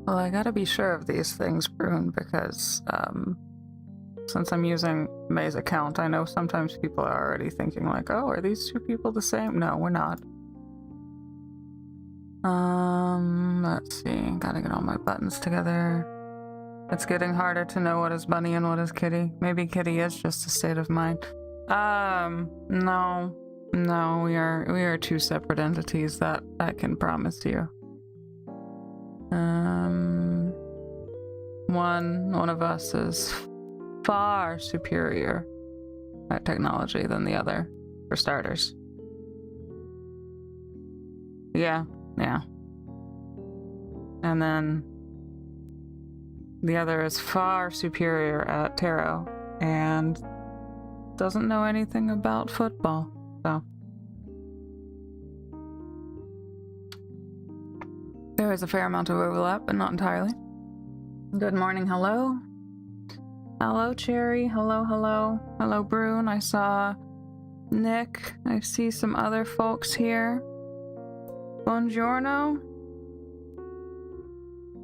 Well, I gotta be sure of these things, Brune, because since I'm using May's account, I know sometimes people are already thinking like, oh, are these two people the same? No, we're not. Let's see. Gotta get all my buttons together. It's getting harder to know what is Bunny and what is Kitty. Maybe Kitty is just a state of mind. No, we are two separate entities. That I can promise you. One of us is far superior at technology than the other, for starters. Yeah. And then the other is far superior at tarot and doesn't know anything about football, so. There is a fair amount of overlap, but not entirely. Good morning, hello. Hello, Cherry. Hello, Brune. I saw Nick. I see some other folks here. Buongiorno.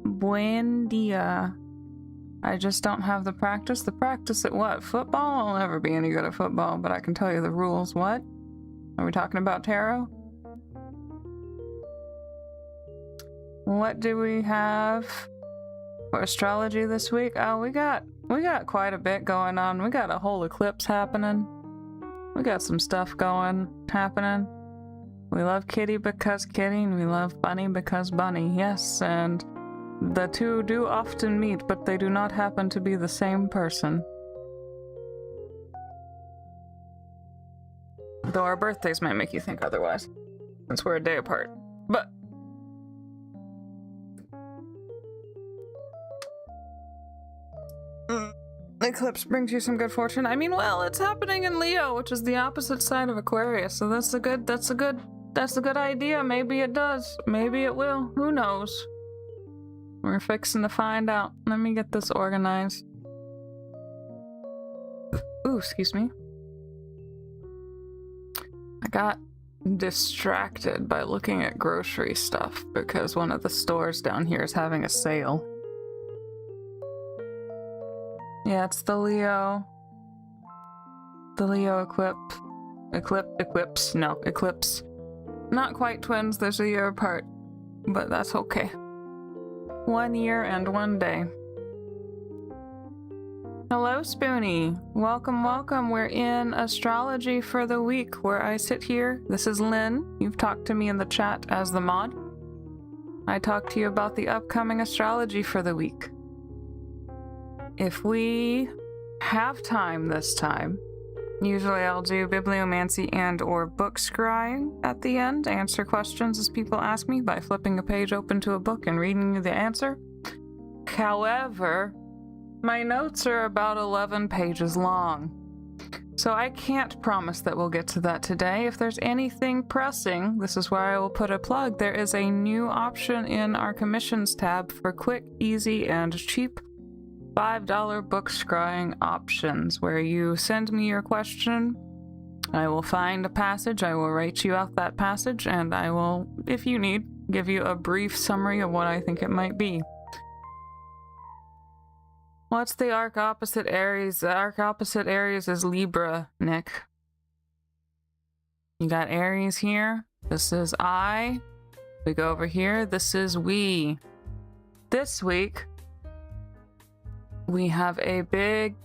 Buen dia. I just don't have the practice. The practice at what? Football? I'll never be any good at football, but I can tell you the rules. What? Are we talking about tarot? What do we have for astrology this week? Oh, we got quite a bit going on. We got a whole eclipse happening. We got some stuff happening. We love Kitty because Kitty, and we love Bunny because Bunny. Yes, and the two do often meet, but they do not happen to be the same person. Though our birthdays might make you think otherwise, since we're a day apart. But Eclipse brings you some good fortune. I mean, well, it's happening in Leo, which is the opposite side of Aquarius, so that's a good idea. Maybe it does. Maybe it will. Who knows? We're fixing to find out. Let me get this organized. Ooh, excuse me. I got distracted by looking at grocery stuff because one of the stores down here is having a sale. Yeah, it's the Leo Eclipse. Not quite twins, there's a year apart, but that's okay. 1 year and 1 day. Hello, Spoonie. Welcome. We're in astrology for the week, where I sit here. This is Lynn. You've talked to me in the chat as the mod. I talk to you about the upcoming astrology for the week. If we have time this time, usually I'll do bibliomancy and or book scrying at the end, answer questions as people ask me by flipping a page open to a book and reading you the answer. However, my notes are about 11 pages long, so I can't promise that we'll get to that today. If there's anything pressing, this is where I will put a plug. There is a new option in our commissions tab for quick, easy, and cheap $5 book scrying options, where you send me your question, I will find a passage, I will write you out that passage, and I will, if you need, give you a brief summary of what I think it might be. What's the arc opposite Aries? The arc opposite Aries is Libra, Nick. You got Aries here. This is I. We go over here. This is we. This week, we have a big,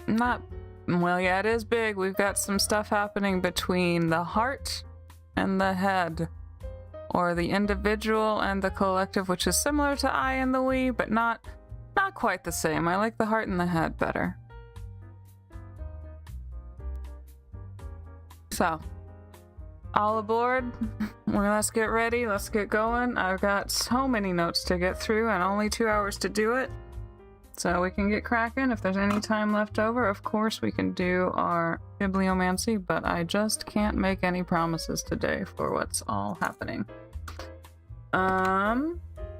it is big. We've got some stuff happening between the heart and the head, or the individual and the collective, which is similar to I and the we, but not quite the same. I like the heart and the head better. So, all aboard. Let's get ready. Let's get going. I've got so many notes to get through and only 2 hours to do it. So we can get cracking. If there's any time left over, of course we can do our bibliomancy, but I just can't make any promises today for what's all happening. Let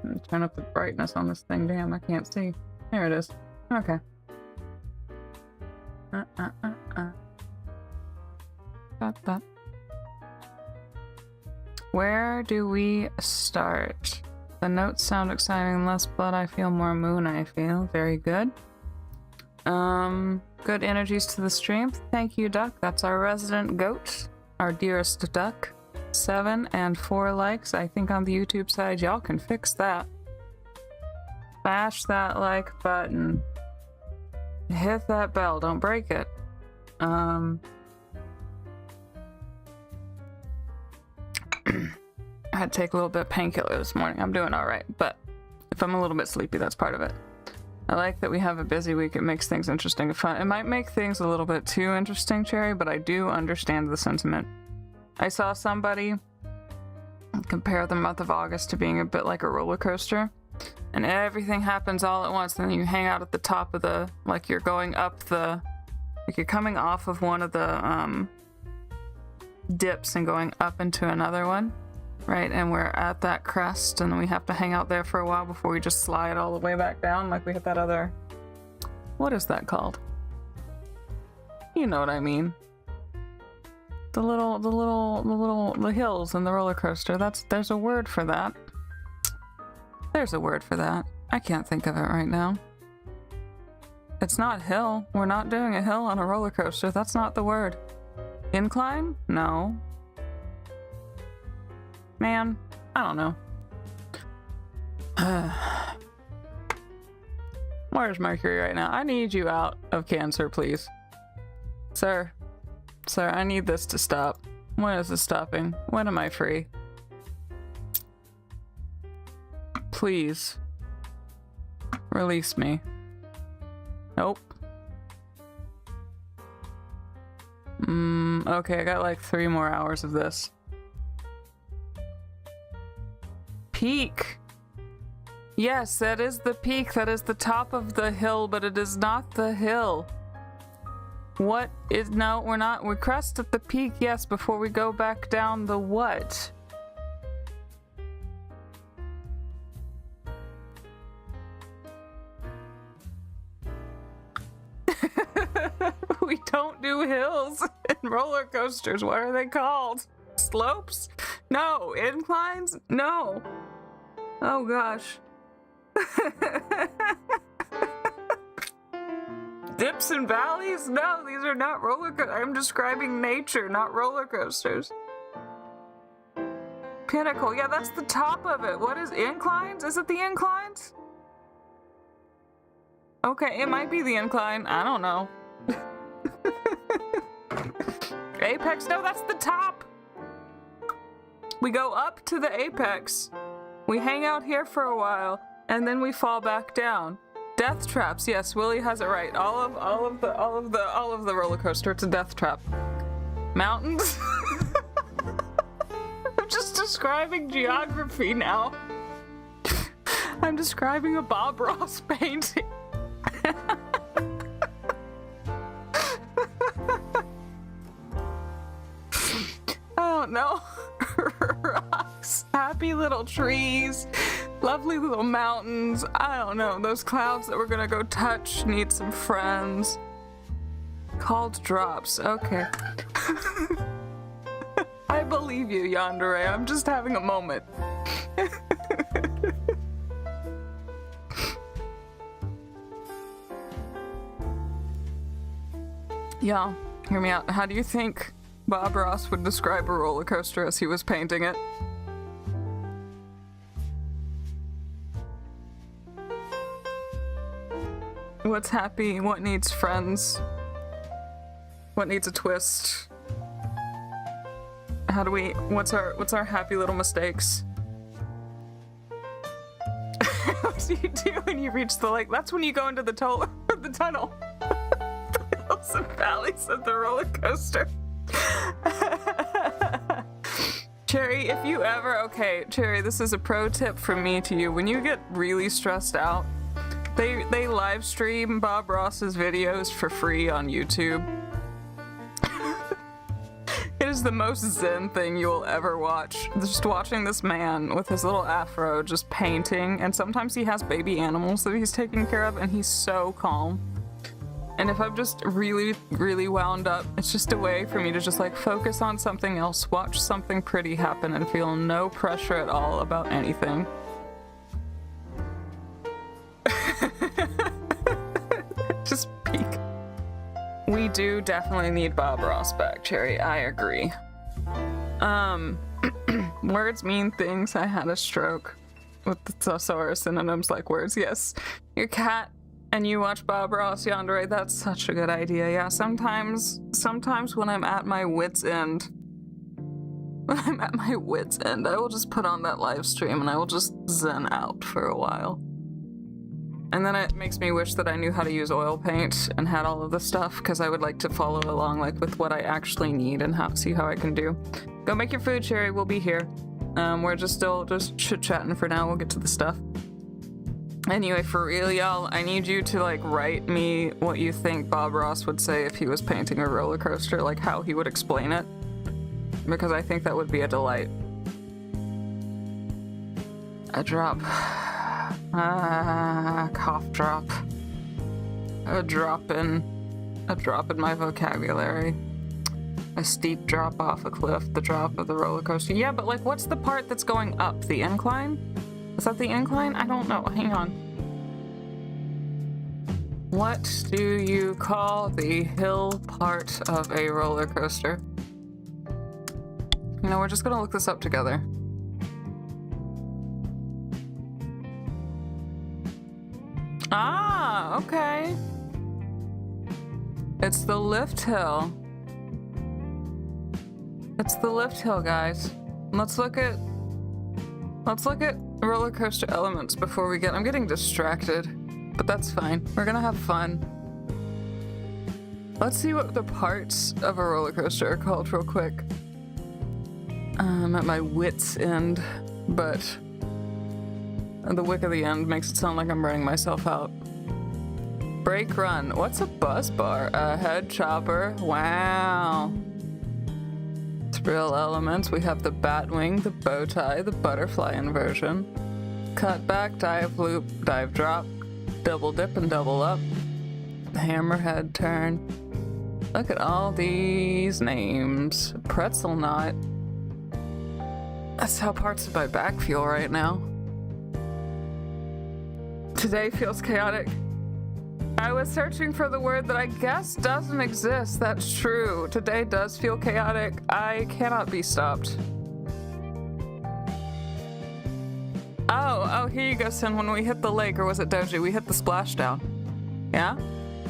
me turn up the brightness on this thing. Damn, I can't see. There it is. Okay. Where do we start? The notes sound exciting. Less blood I feel, more moon I feel. Very good. Good energies to the stream. Thank you, Duck. That's our resident goat. Our dearest duck. 7 and 4 likes. I think on the YouTube side, y'all can fix that. Bash that like button. Hit that bell. Don't break it. I had to take a little bit of painkiller this morning. I'm doing all right, but if I'm a little bit sleepy, that's part of it. I like that we have a busy week. It makes things interesting and fun. It might make things a little bit too interesting, Cherry, but I do understand the sentiment. I saw somebody compare the month of August to being a bit like a roller coaster, and everything happens all at once, and then you hang out at the top of the, like you're going up the, like you're coming off of one of the dips and going up into another one, right? And we're at that crest, and we have to hang out there for a while before we just slide all the way back down, like we hit that other, what is that called? You know what I mean. The hills in the roller coaster. There's a word for that. There's a word for that. I can't think of it right now. It's not hill. We're not doing a hill on a roller coaster. That's not the word. Incline? No. Man, I don't know. Where's Mercury right now? I need you out of Cancer, please. Sir, I need this to stop. When is this stopping? When am I free? Please. Release me. Nope. Okay, I got like 3 more hours of this. Peak! Yes, that is the peak. That is the top of the hill, but it is not the hill. What is... No, we're not. We crest at the peak, yes, before we go back down the what? We don't do hills and roller coasters. What are they called? Slopes? No. Inclines? No. Oh gosh. Dips and valleys? No, these are not roller coasters. I'm describing nature, not roller coasters. Pinnacle. Yeah, that's the top of it. What is inclines? Is it the inclines? Okay, it might be the incline. I don't know. Apex? No, that's the top. We go up to the apex. We hang out here for a while, and then we fall back down. Death traps. Yes, Willie has it right. All of the roller coaster. It's a death trap. Mountains. I'm just describing geography now. I'm describing a Bob Ross painting. Oh no. Rocks, happy little trees, lovely little mountains. I don't know, those clouds that we're gonna go touch need some friends. Called drops. Okay. I believe you, Yandere. I'm just having a moment. Y'all, hear me out. How do you think Bob Ross would describe a roller coaster as he was painting it? What's happy? What needs friends? What needs a twist? How do we... What's our happy little mistakes? What do you do when you reach the lake? That's when you go into the tunnel. The hills and valleys of the roller coaster. Cherry, if you ever... Okay, Cherry, this is a pro tip from me to you. When you get really stressed out, they live stream Bob Ross's videos for free on YouTube. It is the most zen thing you will ever watch. Just watching this man with his little afro just painting, and sometimes he has baby animals that he's taking care of, and he's so calm. And if I'm just really, really wound up, it's just a way for me to just like focus on something else, watch something pretty happen, and feel no pressure at all about anything. We do definitely need Bob Ross back, Cherry. I agree. Words mean things. I had a stroke with the thesaurus synonyms like words. Yes. Your cat and you watch Bob Ross Yandere. That's such a good idea. Yeah, sometimes when I'm at my wit's end, I will just put on that live stream and I will just zen out for a while. And then it makes me wish that I knew how to use oil paint and had all of the stuff, because I would like to follow along like with what I actually need and see how I can do. Go make your food, Cherry. We'll be here. We're still chit-chatting for now. We'll get to the stuff. Anyway, for real, y'all, I need you to like write me what you think Bob Ross would say if he was painting a roller coaster, like how he would explain it, because I think that would be a delight. A drop. Cough drop. A drop in my vocabulary. A steep drop off a cliff, the drop of the roller coaster. Yeah, but like, what's the part that's going up? The incline? Is that the incline? I don't know. Hang on. What do you call the hill part of a roller coaster? You know, we're just gonna look this up together. Ah, okay. It's the lift hill. It's the lift hill, guys. Let's look at roller coaster elements before we I'm getting distracted, but that's fine. We're gonna have fun. Let's see what the parts of a roller coaster are called real quick. I'm at my wit's end, but the wick of the end makes it sound like I'm running myself out. Brake run. What's a buzz bar? A head chopper. Wow. Thrill elements. We have the bat wing, the bow tie, the butterfly inversion, cut back, dive loop, dive drop, double dip and double up, hammerhead turn. Look at all these names. Pretzel knot. That's how parts of my back feel right now. Today feels chaotic. I was searching for the word that I guess doesn't exist. That's true. Today does feel chaotic. I cannot be stopped. Oh, here you go, Sin. When we hit the lake, or was it Doji? We hit the splashdown. Yeah?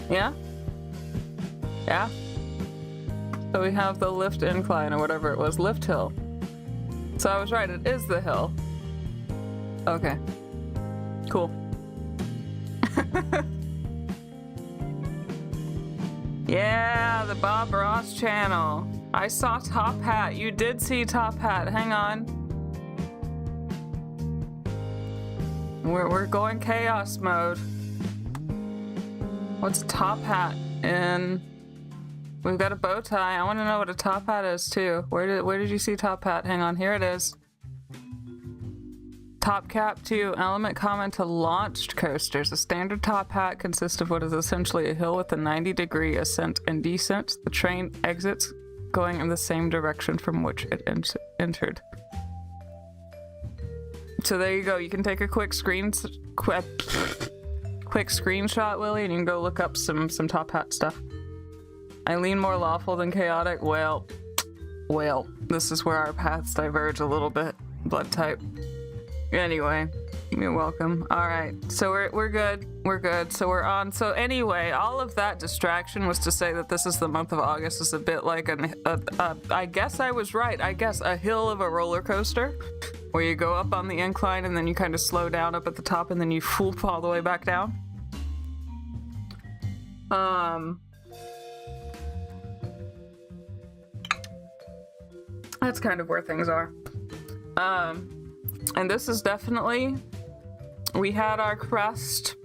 Yeah? Yeah? So we have the lift incline, or whatever it was. Lift hill. So I was right, it is the hill. Okay. Cool. Yeah, the Bob Ross channel. I saw Top Hat. You did see Top Hat. Hang on. We're going chaos mode. What's Top Hat in? We've got a bow tie. I want to know what a top hat is too. Where did you see Top Hat? Hang on, here it is. Top cap 2, element common to launched coasters. A standard top hat consists of what is essentially a hill with a 90-degree ascent and descent. The train exits going in the same direction from which it entered. So there you go. You can take a quick screenshot, Willie, and you can go look up some top hat stuff. I lean more lawful than chaotic. Well, this is where our paths diverge a little bit. Blood type. Anyway, you're welcome. All right, so we're good. We're good. So we're on. So anyway, all of that distraction was to say that this is the month of August. Is a bit like I guess I was right. I guess a hill of a roller coaster, where you go up on the incline and then you kind of slow down up at the top and then you whoop all the way back down. That's kind of where things are. And this is definitely, we had our crest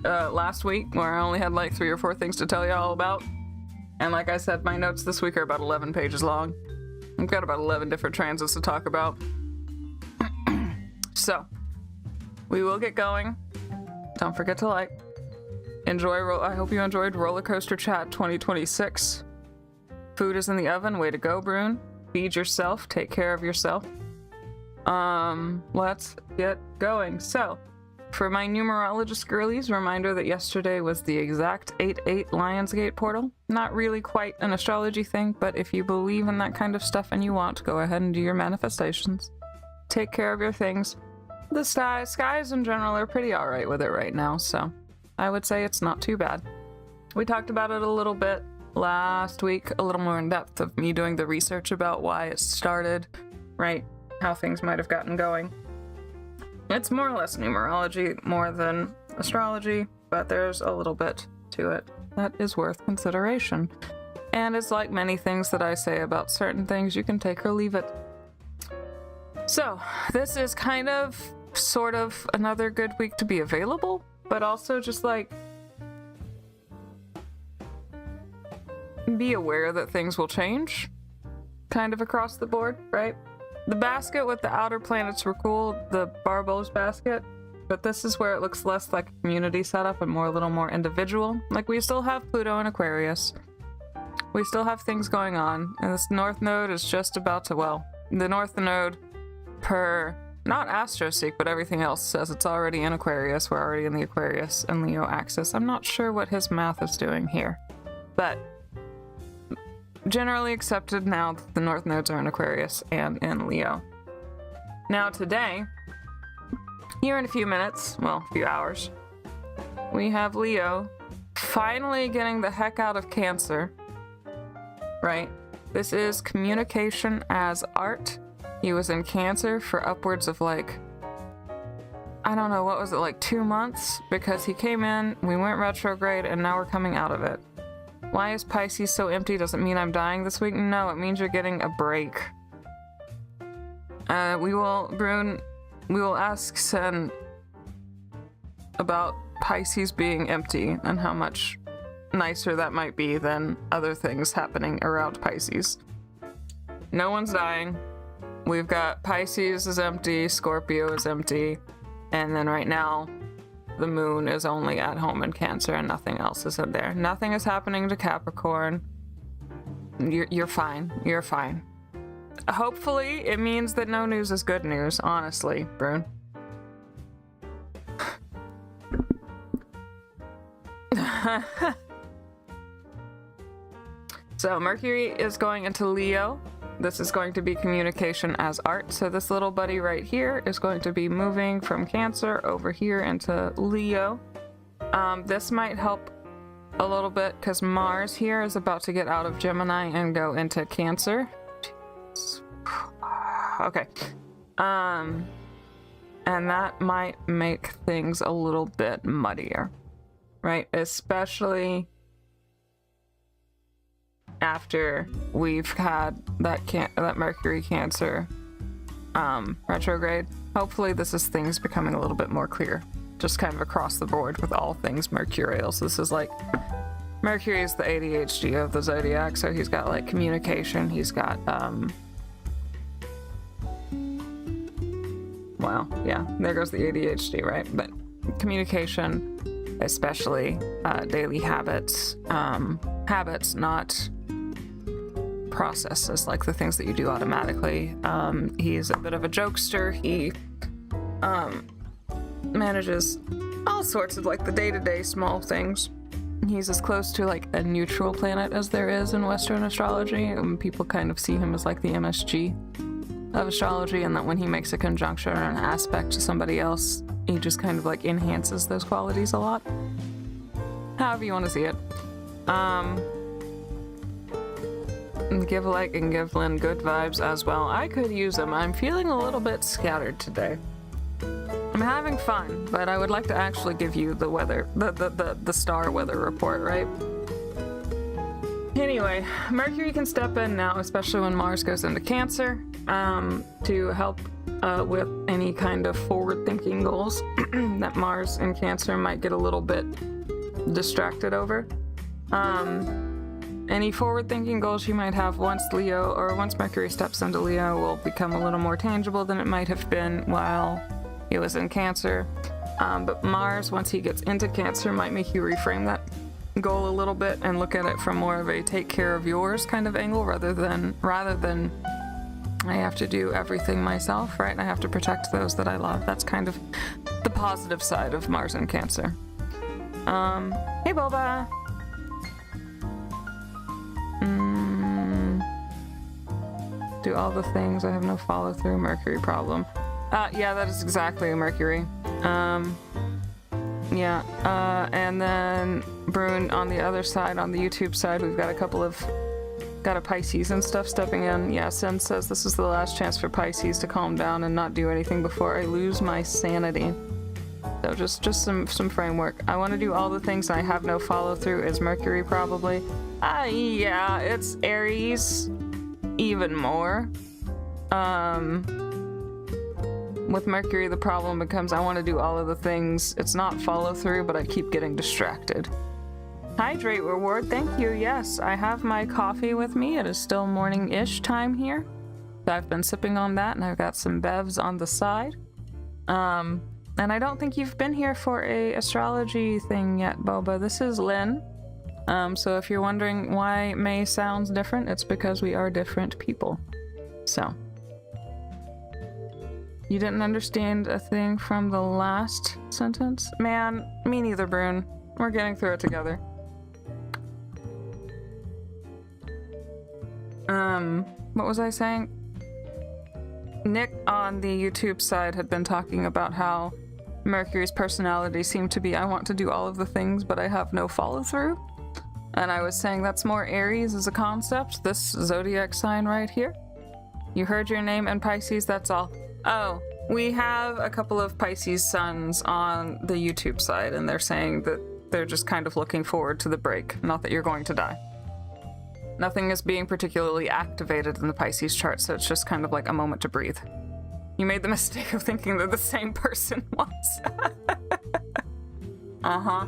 last week where I only had like 3 or 4 things to tell you all about. And like I said, my notes this week are about 11 pages long. I've got about 11 different transits to talk about. So, we will get going. Don't forget to like. I hope you enjoyed Roller Coaster Chat 2026. Food is in the oven. Way to go, Brune. Feed yourself. Take care of yourself. Let's get going. So, For my numerologist girlies, reminder that yesterday was the exact 8-8 Lionsgate portal. Not really quite an astrology thing, but if you believe in that kind of stuff and you want, go ahead and do your manifestations. Take care of your things. The skies in general are pretty alright with it right now, so I would say it's not too bad. We talked about it a little bit last week, a little more in depth of me doing the research about why it started, right? How things might have gotten going. It's more or less numerology more than astrology, but there's a little bit to it that is worth consideration. And it's like many things that I say about certain things, you can take or leave it. So, this is kind of, sort of, another good week to be available, but also just like, be aware that things will change, kind of across the board, right? The basket with the outer planets were cool, the Barbos basket, but this is where it looks less like a community setup and more a little more individual. Like, we still have Pluto and Aquarius. We still have things going on, and this North Node is just about to, well, the North Node per, not AstroSeek, but everything else says it's already in Aquarius. We're already in the Aquarius and Leo axis. I'm not sure what his math is doing here, but generally accepted now that the North Nodes are in Aquarius and in Leo. Now today, here in a few minutes, well, a few hours, we have Leo finally getting the heck out of Cancer, right? This is communication as art. He was in Cancer for upwards of like, I don't know, what was it, like 2 months? Because he came in, we went retrograde, and now we're coming out of it. Why is Pisces so empty? Doesn't mean I'm dying this week. No, it means you're getting a break. We will ask Sen about Pisces being empty and how much nicer that might be than other things happening around Pisces. No one's dying. We've got Pisces is empty, Scorpio is empty, and then right now, the moon is only at home in Cancer and nothing else is in there. Nothing is happening to Capricorn. You're fine. You're fine. Hopefully, it means that no news is good news, honestly, Brune. So, Mercury is going into Leo. This is going to be communication as art. So this little buddy right here is going to be moving from Cancer over here into Leo. This might help a little bit because Mars here is about to get out of Gemini and go into Cancer. Okay. And that might make things a little bit muddier, right? Especially after we've had that Mercury Cancer retrograde. Hopefully this is things becoming a little bit more clear, just kind of across the board with all things mercurial. So this is like, Mercury is the ADHD of the zodiac, so he's got like communication, he's got well, yeah, there goes the ADHD, right? But communication, especially daily habits, not processes, like the things that you do automatically. He's a bit of a jokester. He manages all sorts of like the day-to-day small things. He's as close to like a neutral planet as there is in Western astrology, and people kind of see him as like the MSG of astrology, and that when he makes a conjunction or an aspect to somebody else, he just kind of like enhances those qualities a lot. However you want to see it. Give a like and give Lynn good vibes as well. I could use them. I'm feeling a little bit scattered today. I'm having fun, but I would like to actually give you the weather, the star weather report, right? Anyway, Mercury can step in now, especially when Mars goes into Cancer, to help with any kind of forward-thinking goals that Mars in Cancer might get a little bit distracted over. Any forward-thinking goals you might have once Mercury steps into Leo will become a little more tangible than it might have been while he was in Cancer. But Mars, once he gets into Cancer, might make you reframe that goal a little bit and look at it from more of a take care of yours kind of angle rather than I have to do everything myself, right? I have to protect those that I love. That's kind of the positive side of Mars in Cancer. Hey Boba! Do all the things, I have no follow through, Mercury problem. Yeah, that is exactly a Mercury. Yeah, and then Brune on the other side, on the YouTube side, we've got got a Pisces and stuff stepping in. Yeah, Sin says this is the last chance for Pisces to calm down and not do anything before I lose my sanity. So just some framework. I want to do all the things I have no follow through is Mercury probably. Yeah, it's Aries even more. With Mercury, the problem becomes I want to do all of the things. It's not follow through, but I keep getting distracted. Hydrate reward, thank you. Yes, I have my coffee with me. It is still morning-ish time here. So I've been sipping on that, and I've got some bevs on the side. And I don't think you've been here for a astrology thing yet, Boba. This is Lynn. So if you're wondering why May sounds different, it's because we are different people. So. You didn't understand a thing from the last sentence? Man, me neither, Brune. We're getting through it together. What was I saying? Nick on the YouTube side had been talking about how Mercury's personality seemed to be, I want to do all of the things, but I have no follow through. And I was saying that's more Aries as a concept, this zodiac sign right here. You heard your name and Pisces, that's all. Oh, we have a couple of Pisces suns on the YouTube side, and they're saying that they're just kind of looking forward to the break, not that you're going to die. Nothing is being particularly activated in the Pisces chart, so it's just kind of like a moment to breathe. You made the mistake of thinking they're the same person once. Uh-huh.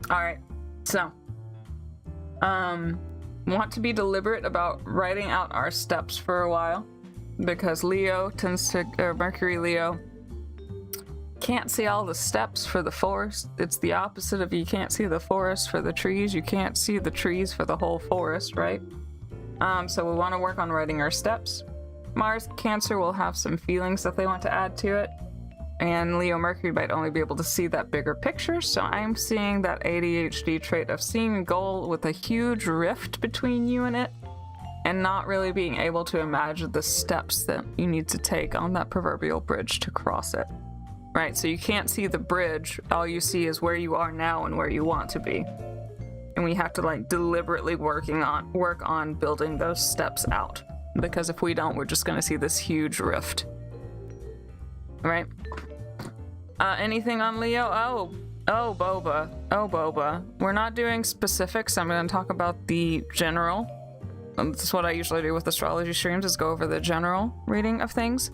Alright, so. Want to be deliberate about writing out our steps for a while, because Leo tends to, Mercury Leo, can't see all the steps for the forest. It's the opposite of you can't see the forest for the trees. You can't see the trees for the whole forest, right? So we want to work on writing our steps. Mars Cancer will have some feelings that they want to add to it. And Leo Mercury might only be able to see that bigger picture. So I'm seeing that ADHD trait of seeing a goal with a huge rift between you and it, and not really being able to imagine the steps that you need to take on that proverbial bridge to cross it. Right, so you can't see the bridge, all you see is where you are now and where you want to be. And we have to like deliberately work on building those steps out. Because if we don't, we're just gonna see this huge rift. Right? Anything on Leo? Oh, Boba. We're not doing specifics, I'm gonna talk about the general. That's what I usually do with astrology streams, is go over the general reading of things.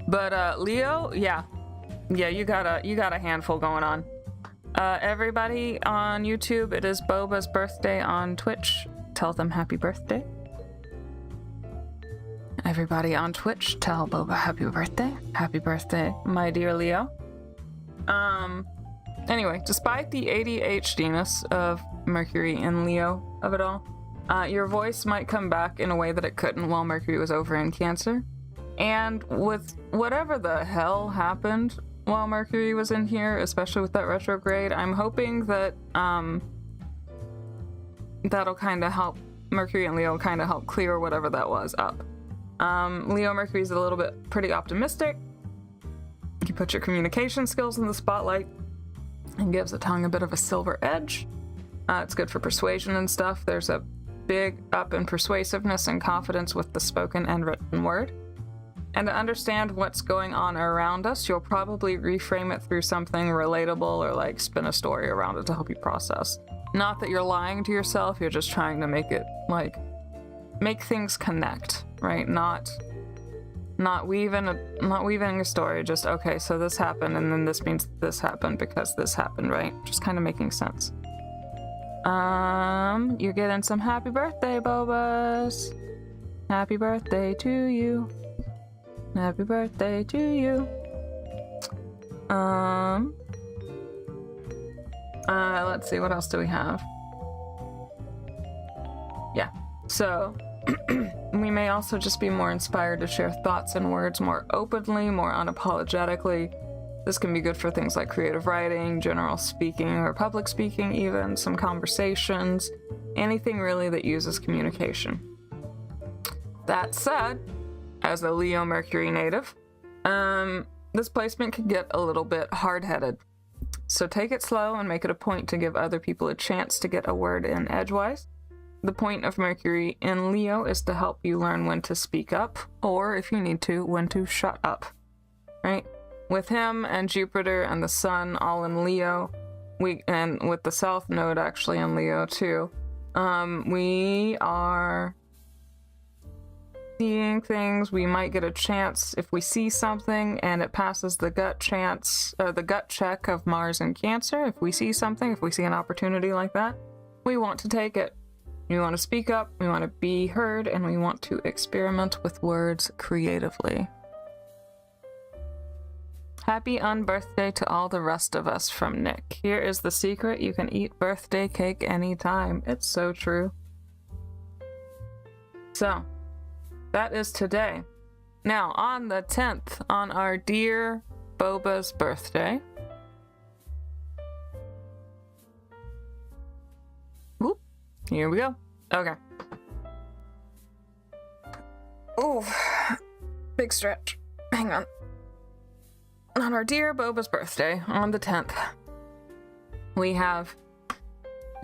But Leo, yeah, you got a handful going on. Everybody on YouTube, it is Boba's birthday on Twitch. Tell them happy birthday. Everybody on Twitch, tell Boba happy birthday. Happy birthday, my dear Leo. Anyway, despite the ADHD-ness of Mercury and Leo of it all, your voice might come back in a way that it couldn't while Mercury was over in Cancer. And with whatever the hell happened while Mercury was in here, especially with that retrograde, I'm hoping that that'll kind of help, Mercury and Leo kind of help clear whatever that was up. Leo Mercury's a little bit pretty optimistic. You put your communication skills in the spotlight and gives the tongue a bit of a silver edge. It's good for persuasion and stuff. There's a big up in persuasiveness and confidence with the spoken and written word. And to understand what's going on around us, you'll probably reframe it through something relatable or like spin a story around it to help you process. Not that you're lying to yourself, you're just trying to make it like, make things connect, right? Not weaving a story, just okay, so this happened and then this means this happened because this happened, right? Just kind of making sense. You're getting some happy birthday, Bobas. Happy birthday to you. Happy birthday to you. Let's see, what else do we have? Yeah, so we you may also just be more inspired to share thoughts and words more openly, more unapologetically. This can be good for things like creative writing, general speaking, or public speaking even, some conversations, anything really that uses communication. That said, as a Leo Mercury native, this placement can get a little bit hard-headed. So take it slow and make it a point to give other people a chance to get a word in edgewise. The point of Mercury in Leo is to help you learn when to speak up, or if you need to, when to shut up, right? With him and Jupiter and the Sun all in Leo, and with the South Node actually in Leo too, we are seeing things. We might get a chance if we see something and it passes the gut check of Mars and Cancer. If we see something, if we see an opportunity like that, we want to take it. We want to speak up, we want to be heard, and we want to experiment with words creatively. Happy unbirthday to all the rest of us from Nick. Here is the secret: you can eat birthday cake anytime. It's so true. So, that is today. Now, on the 10th, on our dear Boba's birthday. Whoop, here we go. Okay. Ooh, big stretch. Hang on. On our dear Boba's birthday, on the 10th, we have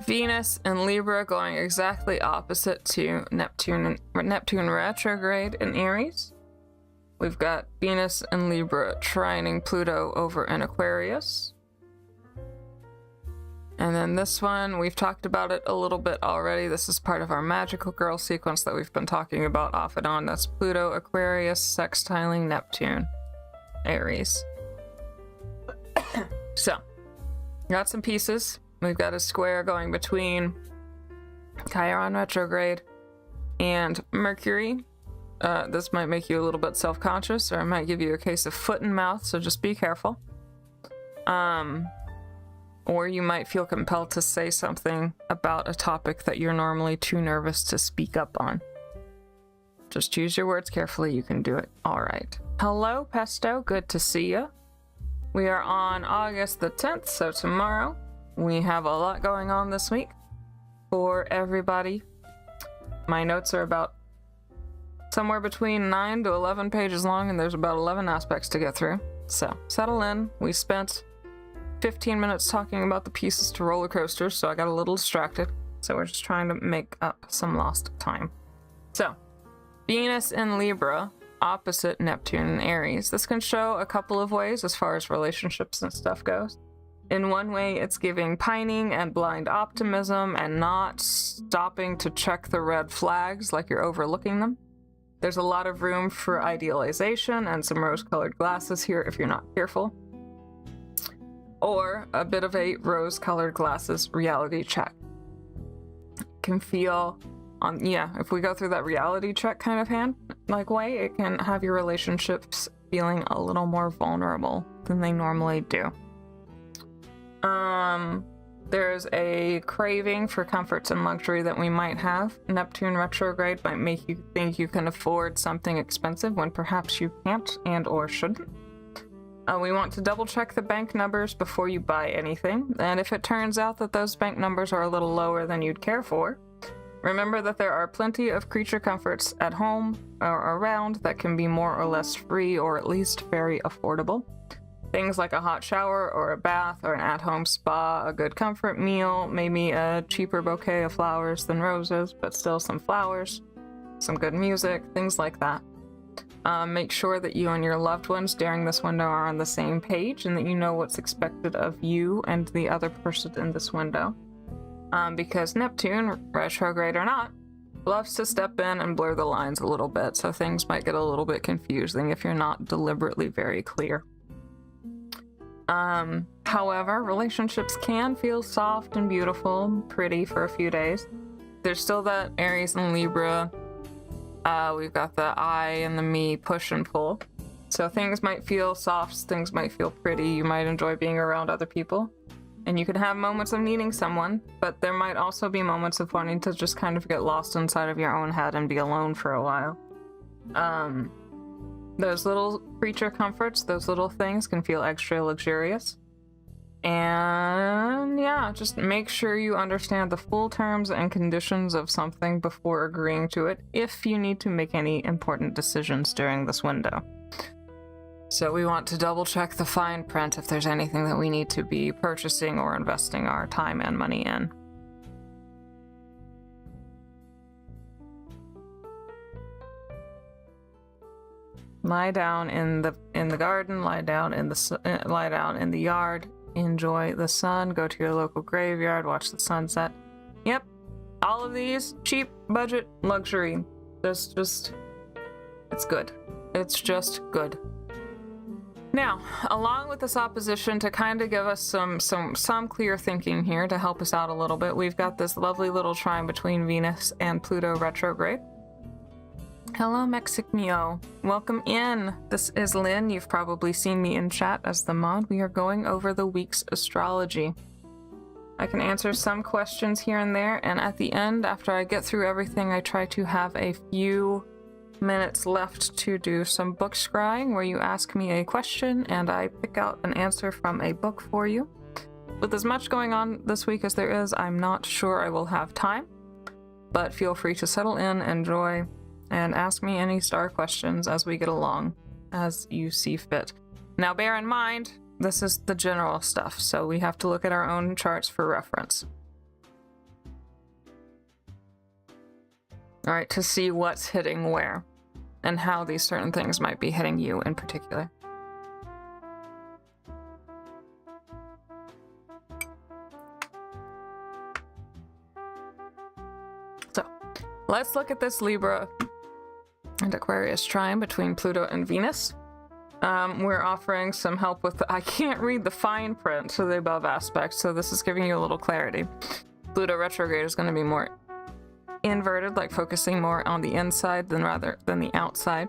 Venus and Libra going exactly opposite to Neptune retrograde in Aries. We've got Venus and Libra trining Pluto over in Aquarius. And then this one, we've talked about it a little bit already. This is part of our Magical Girl sequence that we've been talking about off and on. That's Pluto, Aquarius, sextiling Neptune, Aries. So, got some pieces. We've got a square going between Chiron retrograde and Mercury. This might make you a little bit self-conscious, or it might give you a case of foot and mouth, so just be careful. Or you might feel compelled to say something about a topic that you're normally too nervous to speak up on. Just choose your words carefully, you can do it. All right. Hello, Pesto, good to see you. We are on August the 10th, so tomorrow we have a lot going on this week for everybody. My notes are about somewhere between 9 to 11 pages long, and there's about 11 aspects to get through. So, settle in. We spent 15 minutes talking about the pieces to roller coasters, so I got a little distracted. So we're just trying to make up some lost time. So, Venus in Libra, opposite Neptune in Aries. This can show a couple of ways as far as relationships and stuff goes. In one way, it's giving pining and blind optimism and not stopping to check the red flags like you're overlooking them. There's a lot of room for idealization and some rose-colored glasses here if you're not careful. Or a bit of a rose-colored glasses reality check. Can feel if we go through that reality check kind of way, it can have your relationships feeling a little more vulnerable than they normally do. There's a craving for comforts and luxury that we might have. Neptune retrograde might make you think you can afford something expensive when perhaps you can't and or shouldn't. We want to double check the bank numbers before you buy anything, and if it turns out that those bank numbers are a little lower than you'd care for, remember that there are plenty of creature comforts at home or around that can be more or less free or at least very affordable. Things like a hot shower or a bath or an at-home spa, a good comfort meal, maybe a cheaper bouquet of flowers than roses, but still some flowers, some good music, things like that. Make sure that you and your loved ones during this window are on the same page and that you know what's expected of you and the other person in this window. Because Neptune, retrograde or not, loves to step in and blur the lines a little bit, so things might get a little bit confusing if you're not deliberately very clear. However, relationships can feel soft and beautiful, pretty for a few days. There's still that Aries and Libra. We've got the I and the me push and pull. So things might feel soft, things might feel pretty, you might enjoy being around other people. And you can have moments of needing someone, but there might also be moments of wanting to just kind of get lost inside of your own head and be alone for a while. Those little creature comforts, those little things can feel extra luxurious. And yeah, just make sure you understand the full terms and conditions of something before agreeing to it if you need to make any important decisions during this window. So we want to double check the fine print if there's anything that we need to be purchasing or investing our time and money in. Lie down in the garden, lie down in the yard, enjoy the sun, go to your local graveyard, watch the sunset. Yep, all of these cheap budget luxury. It's good. It's just good. Now, along with this opposition, to kind of give us some clear thinking here to help us out a little bit, we've got this lovely little trine between Venus and Pluto retrograde. Hello, Mexicmio. Welcome in. This is Lynn. You've probably seen me in chat as the mod. We are going over the week's astrology. I can answer some questions here and there, and at the end, after I get through everything, I try to have a few minutes left to do some book scrying, where you ask me a question and I pick out an answer from a book for you. With as much going on this week as there is, I'm not sure I will have time, but feel free to settle in, enjoy, and ask me any star questions as we get along, as you see fit. Now bear in mind, this is the general stuff, so we have to look at our own charts for reference. Alright, to see what's hitting where, and how these certain things might be hitting you in particular. So, let's look at this Libra and Aquarius trine between Pluto and Venus. We're offering some help with I can't read the fine print to the above aspects, so this is giving you a little clarity. Pluto retrograde is going to be more inverted, like focusing more on the inside than the outside.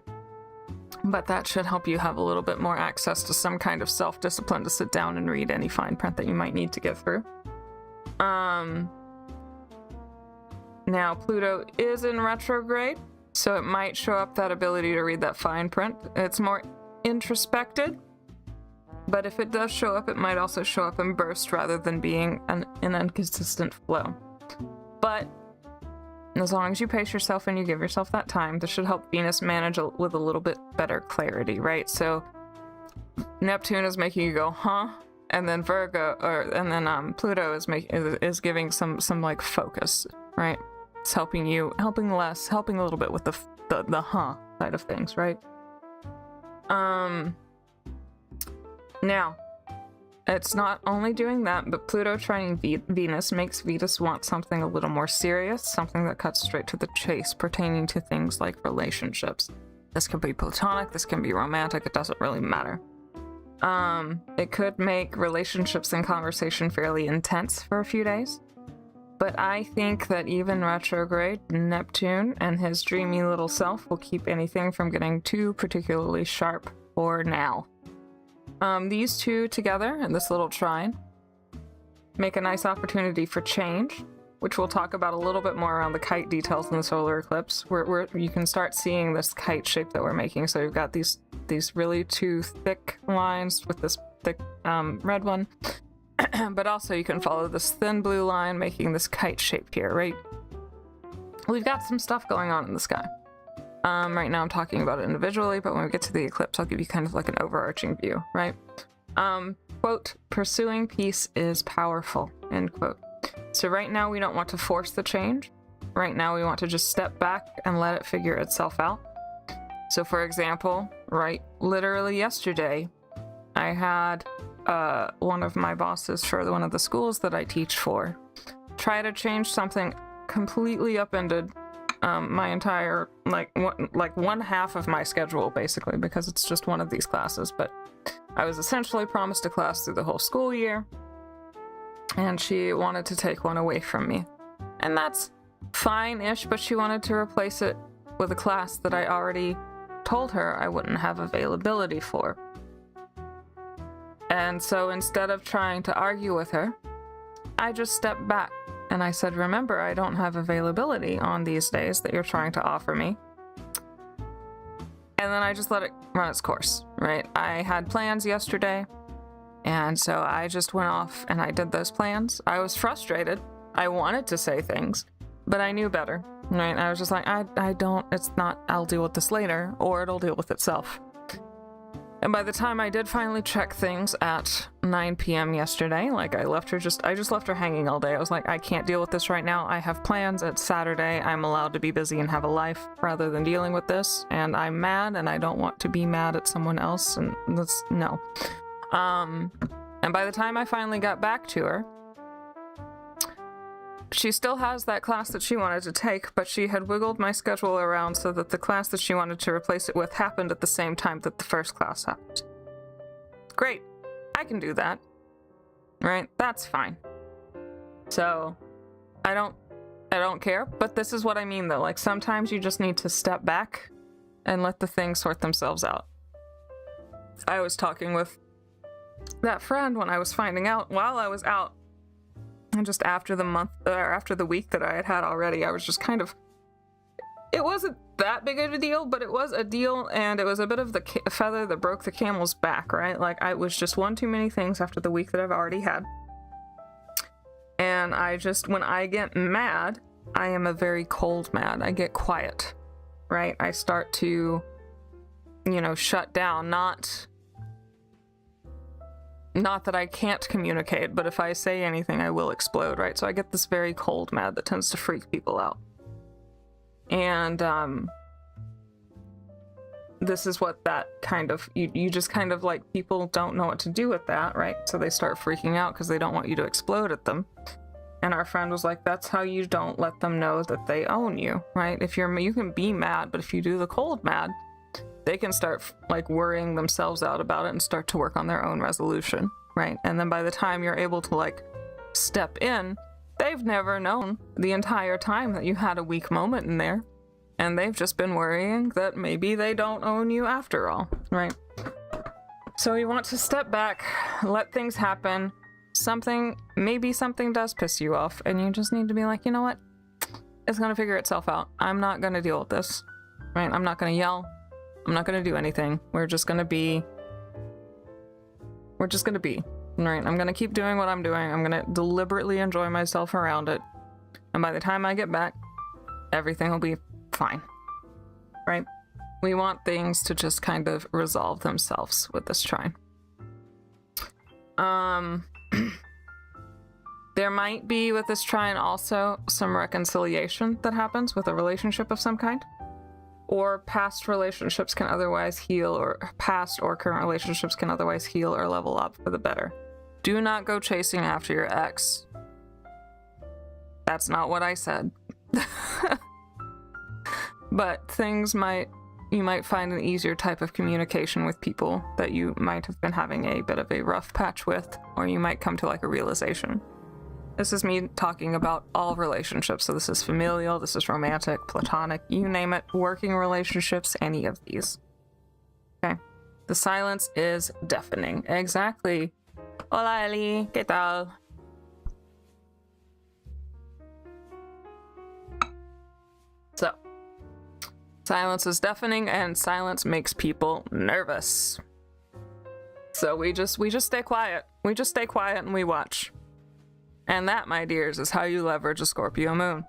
But that should help you have a little bit more access to some kind of self-discipline to sit down and read any fine print that you might need to get through. Now Pluto is in retrograde, so it might show up that ability to read that fine print. It's more introspected, but if it does show up, it might also show up in bursts rather than being an inconsistent flow. But as long as you pace yourself and you give yourself that time, this should help Venus manage with a little bit better clarity, right? So Neptune is making you go, huh? And then Pluto is giving some like focus, right? It's helping a little bit with the huh side of things, right? Now, it's not only doing that, but Pluto trining Venus makes Venus want something a little more serious, something that cuts straight to the chase, pertaining to things like relationships. This could be platonic, this can be romantic, it doesn't really matter. It could make relationships and conversation fairly intense for a few days. But I think that even retrograde Neptune and his dreamy little self will keep anything from getting too particularly sharp for now. These two together in this little trine make a nice opportunity for change, which we'll talk about a little bit more around the kite details in the solar eclipse, where you can start seeing this kite shape that we're making. So you've got these really two thick lines with this thick red one. But also you can follow this thin blue line making this kite shape here, right? We've got some stuff going on in the sky. Right now I'm talking about it individually, but when we get to the eclipse, I'll give you kind of like an overarching view, right? Quote, pursuing peace is powerful, end quote. So right now we don't want to force the change. Right now we want to just step back and let it figure itself out. So for example, right, literally yesterday, I had one of my bosses for one of the schools that I teach for try to change something completely upended my entire one half of my schedule, basically, because it's just one of these classes. But I was essentially promised a class through the whole school year, and she wanted to take one away from me, and that's fine-ish, but she wanted to replace it with a class that I already told her I wouldn't have availability for. And so instead of trying to argue with her, I just stepped back and I said, remember, I don't have availability on these days that you're trying to offer me. And then I just let it run its course, right? I had plans yesterday, and so I just went off and I did those plans. I was frustrated. I wanted to say things, but I knew better, right? I was just like, I don't, it's not, I'll deal with this later, or it'll deal with itself. And by the time I did finally check things at 9 p.m. yesterday, like I just left her hanging all day. I was like, I can't deal with this right now. I have plans. It's Saturday. I'm allowed to be busy and have a life rather than dealing with this. And I'm mad, and I don't want to be mad at someone else. And that's no. And by the time I finally got back to her, she still has that class that she wanted to take, but she had wiggled my schedule around so that the class that she wanted to replace it with happened at the same time that the first class happened. Great. I can do that. Right? That's fine. So, I don't care, but this is what I mean though. Like, sometimes you just need to step back and let the things sort themselves out. I was talking with that friend when I was finding out while I was out. And just after the week that I had already, I was just kind of, it wasn't that big of a deal, but it was a deal, and it was a bit of the feather that broke the camel's back, right? Like, I was just one too many things after the week that I've already had. And when I get mad, I am a very cold mad. I get quiet, right? I start to, shut down, Not that I can't communicate, but if I say anything, I will explode, right? So I get this very cold mad that tends to freak people out. And this is what that kind of, you just kind of like, people don't know what to do with that, right? So they start freaking out because they don't want you to explode at them. And our friend was like, that's how you don't let them know that they own you, right? You can be mad, but if you do the cold mad, they can start like worrying themselves out about it and start to work on their own resolution, right? And then by the time you're able to like step in, they've never known the entire time that you had a weak moment in there, and they've just been worrying that maybe they don't own you after all, right? So you want to step back, let things happen. Maybe something does piss you off, and you just need to be like, you know what? It's gonna figure itself out. I'm not gonna deal with this, right? I'm not gonna yell. I'm not going to do anything. We're just going to be, right? I'm going to keep doing what I'm doing. I'm going to deliberately enjoy myself around it. And by the time I get back, everything will be fine, right? We want things to just kind of resolve themselves with this trine. There might be with this trine also some reconciliation that happens with a relationship of some kind. Or past relationships can otherwise heal, or past or current relationships can otherwise heal or level up for the better. Do not go chasing after your ex. That's not what I said. But you might find an easier type of communication with people that you might have been having a bit of a rough patch with, or you might come to like a realization. This is me talking about all relationships. So this is familial, this is romantic, platonic, you name it, working relationships, any of these. Okay. The silence is deafening. Exactly. Hola, Eli. ¿Qué tal? So, silence is deafening, and silence makes people nervous. So we just stay quiet. We just stay quiet and we watch. And that, my dears, is how you leverage a Scorpio moon.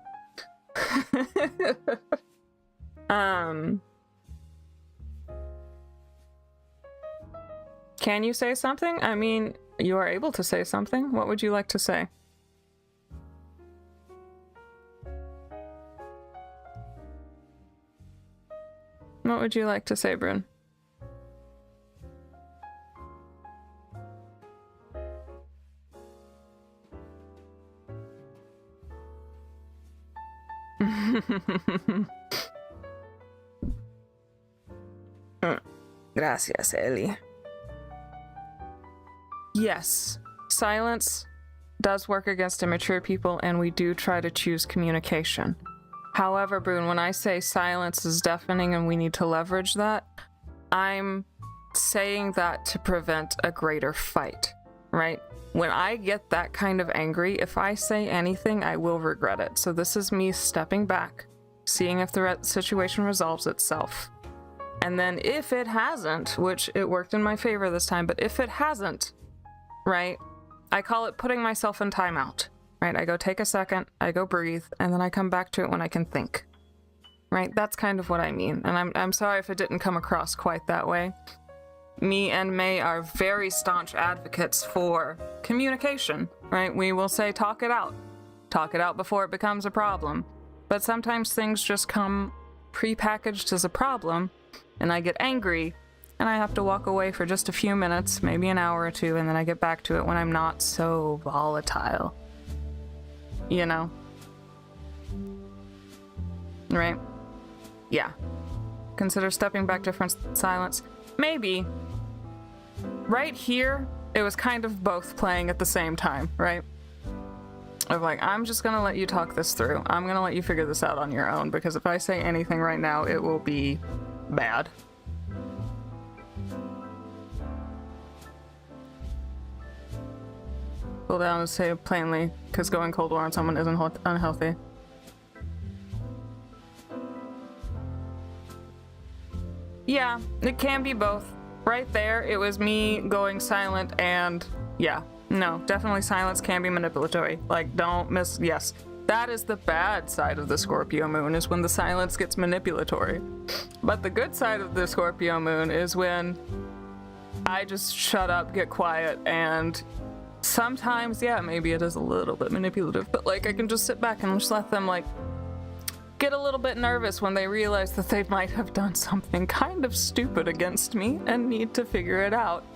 Can you say something? I mean, you are able to say something. What would you like to say? What would you like to say, Brune? Gracias, Eli. Yes, silence does work against immature people, and we do try to choose communication. However, Brune, when I say silence is deafening and we need to leverage that, I'm saying that to prevent a greater fight, right? when I get that kind of angry, if I say anything, I will regret it. So this is me stepping back, seeing if the situation resolves itself. And then if it hasn't, which it worked in my favor this time, but if it hasn't, right, I call it putting myself in timeout, right? I go take a second, I go breathe, and then I come back to it when I can think, right? That's kind of what I mean. And I'm sorry if it didn't come across quite that way. Me and May are very staunch advocates for communication, right? We will say, talk it out. Talk it out before it becomes a problem. But sometimes things just come prepackaged as a problem, and I get angry, and I have to walk away for just a few minutes, maybe an hour or two, and then I get back to it when I'm not so volatile. You know? Right? Yeah. Consider stepping back to silence. Maybe. Right here, it was kind of both playing at the same time, right? Of like, I'm just gonna let you talk this through. I'm gonna let you figure this out on your own, because if I say anything right now, it will be bad. Cool down and say it plainly, because going Cold War on someone isn't unhealthy. Yeah, it can be both. Right there, it was me going silent, and yeah, no, definitely silence can be manipulatory. Like, don't miss, yes. That is the bad side of the Scorpio moon, is when the silence gets manipulatory. But the good side of the Scorpio moon is when I just shut up, get quiet, and sometimes, yeah, maybe it is a little bit manipulative, but like I can just sit back and just let them like get a little bit nervous when they realize that they might have done something kind of stupid against me and need to figure it out,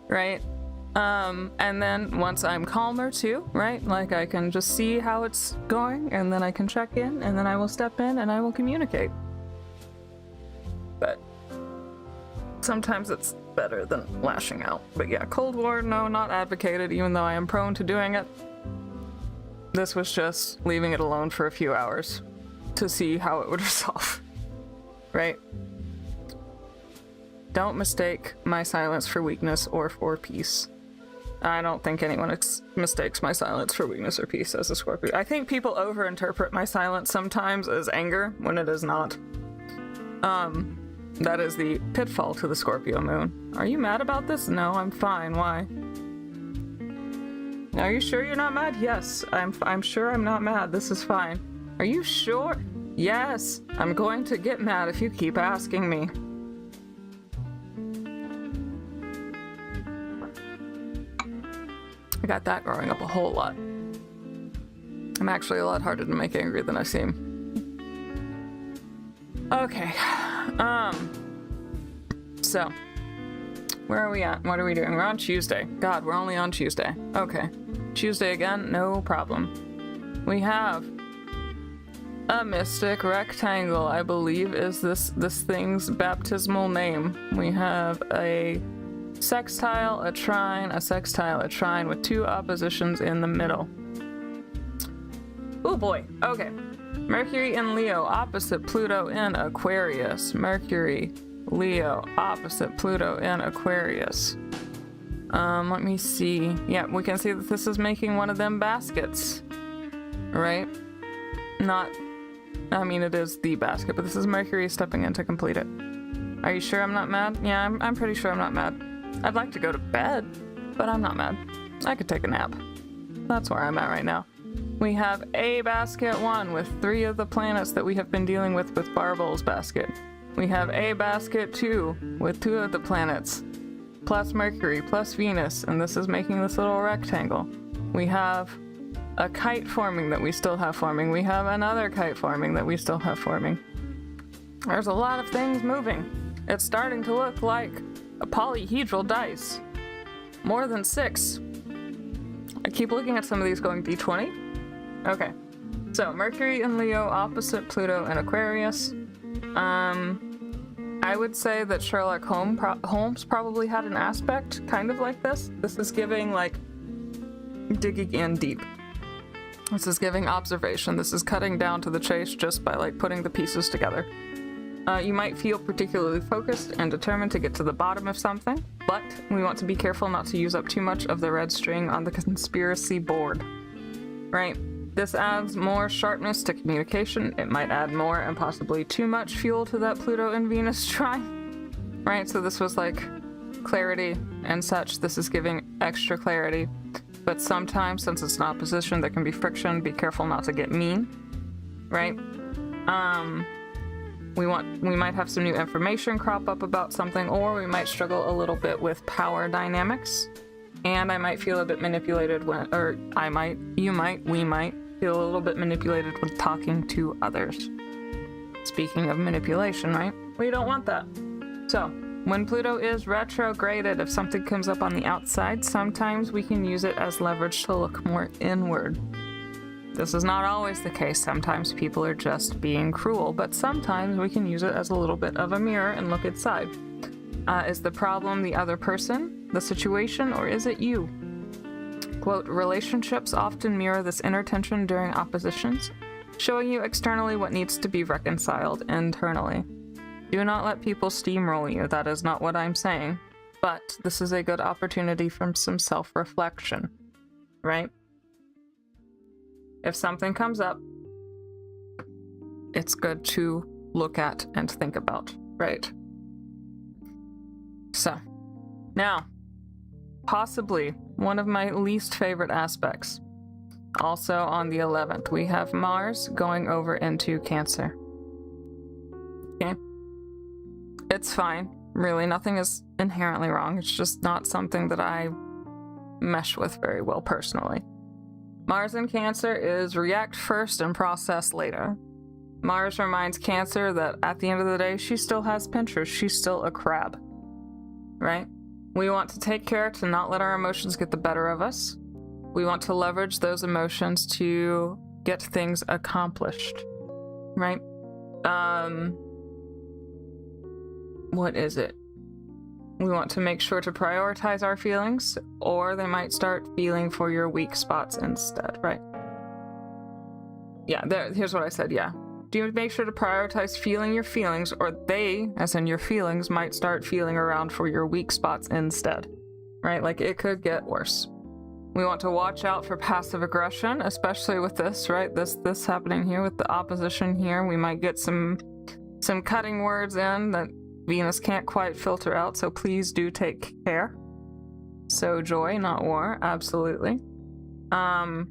right? And then once I'm calmer too, right? Like I can just see how it's going, and then I can check in, and then I will step in and I will communicate. But sometimes it's better than lashing out. But yeah, Cold War, no, not advocated, even though I am prone to doing it. This was just leaving it alone for a few hours to see how it would resolve, right? Don't mistake my silence for weakness or for peace. I don't think anyone mistakes my silence for weakness or peace as a Scorpio. I think people overinterpret my silence sometimes as anger when it is not. That is the pitfall to the Scorpio moon. Are you mad about this? No, I'm fine. Why? Are you sure you're not mad? Yes, I'm sure I'm not mad. This is fine. Are you sure? Yes, I'm going to get mad if you keep asking me. I got that growing up a whole lot. I'm actually a lot harder to make angry than I seem. Okay. So, where are we at? What are we doing? We're on Tuesday. God, we're only on Tuesday. Okay. Tuesday again? No problem. We have a mystic rectangle, I believe is this thing's baptismal name. We have a sextile, a trine, a sextile, a trine with two oppositions in the middle. Oh boy. Okay. Mercury in Leo opposite Pluto in Aquarius. Mercury, Leo opposite Pluto in Aquarius. Let me see. Yeah, we can see that this is making one of them baskets. Right? Not, I mean, it is the basket, but this is Mercury stepping in to complete it. Are you sure I'm not mad? Yeah, I'm pretty sure I'm not mad. I'd like to go to bed, but I'm not mad. I could take a nap. That's where I'm at right now. We have a basket 1 with 3 of the planets that we have been dealing with Barbel's basket. We have a basket 2 with 2 of the planets, plus Mercury, plus Venus, and this is making this little rectangle. We have a kite forming that we still have forming. We have another kite forming that we still have forming. There's a lot of things moving. It's starting to look like a polyhedral dice. More than 6. I keep looking at some of these going D20. Okay. So, Mercury in Leo opposite Pluto in Aquarius. I would say that Sherlock Holmes probably had an aspect kind of like this. This is giving, like, digging in deep. This is giving observation. This is cutting down to the chase just by, like, putting the pieces together. You might feel particularly focused and determined to get to the bottom of something, but we want to be careful not to use up too much of the red string on the conspiracy board, right? This adds more sharpness to communication. It might add more and possibly too much fuel to that Pluto and Venus trine, right? So this was like clarity and such. This is giving extra clarity, but sometimes, since it's an opposition, there can be friction. Be careful not to get mean, right? We might have some new information crop up about something, or we might struggle a little bit with power dynamics, and I might feel a bit manipulated when, or we might feel a little bit manipulated when talking to others. Speaking of manipulation, right? We don't want that. So, when Pluto is retrograded, if something comes up on the outside, sometimes we can use it as leverage to look more inward. This is not always the case. Sometimes people are just being cruel, but sometimes we can use it as a little bit of a mirror and look inside. Is the problem the other person, the situation, or is it you? Quote, relationships often mirror this inner tension during oppositions, showing you externally what needs to be reconciled internally. Do not let people steamroll you. That is not what I'm saying. But this is a good opportunity for some self-reflection, right? If something comes up, it's good to look at and think about, right? So, now, possibly one of my least favorite aspects. Also on the 11th, we have Mars going over into Cancer. Okay? It's fine. Really, nothing is inherently wrong. It's just not something that I mesh with very well personally. Mars in Cancer is react first and process later. Mars reminds Cancer that at the end of the day, she still has pinchers. She's still a crab, right? We want to take care to not let our emotions get the better of us. We want to leverage those emotions to get things accomplished, right? What is it? We want to make sure to prioritize our feelings, or they might start feeling for your weak spots instead, right? Yeah, here's what I said, yeah. Do you make sure to prioritize feeling your feelings, or they, as in your feelings, might start feeling around for your weak spots instead, right? Like, it could get worse. We want to watch out for passive aggression, especially with this, right? This happening here with the opposition here. We might get some cutting words in that Venus can't quite filter out, so please do take care. So joy, not war, absolutely. I'm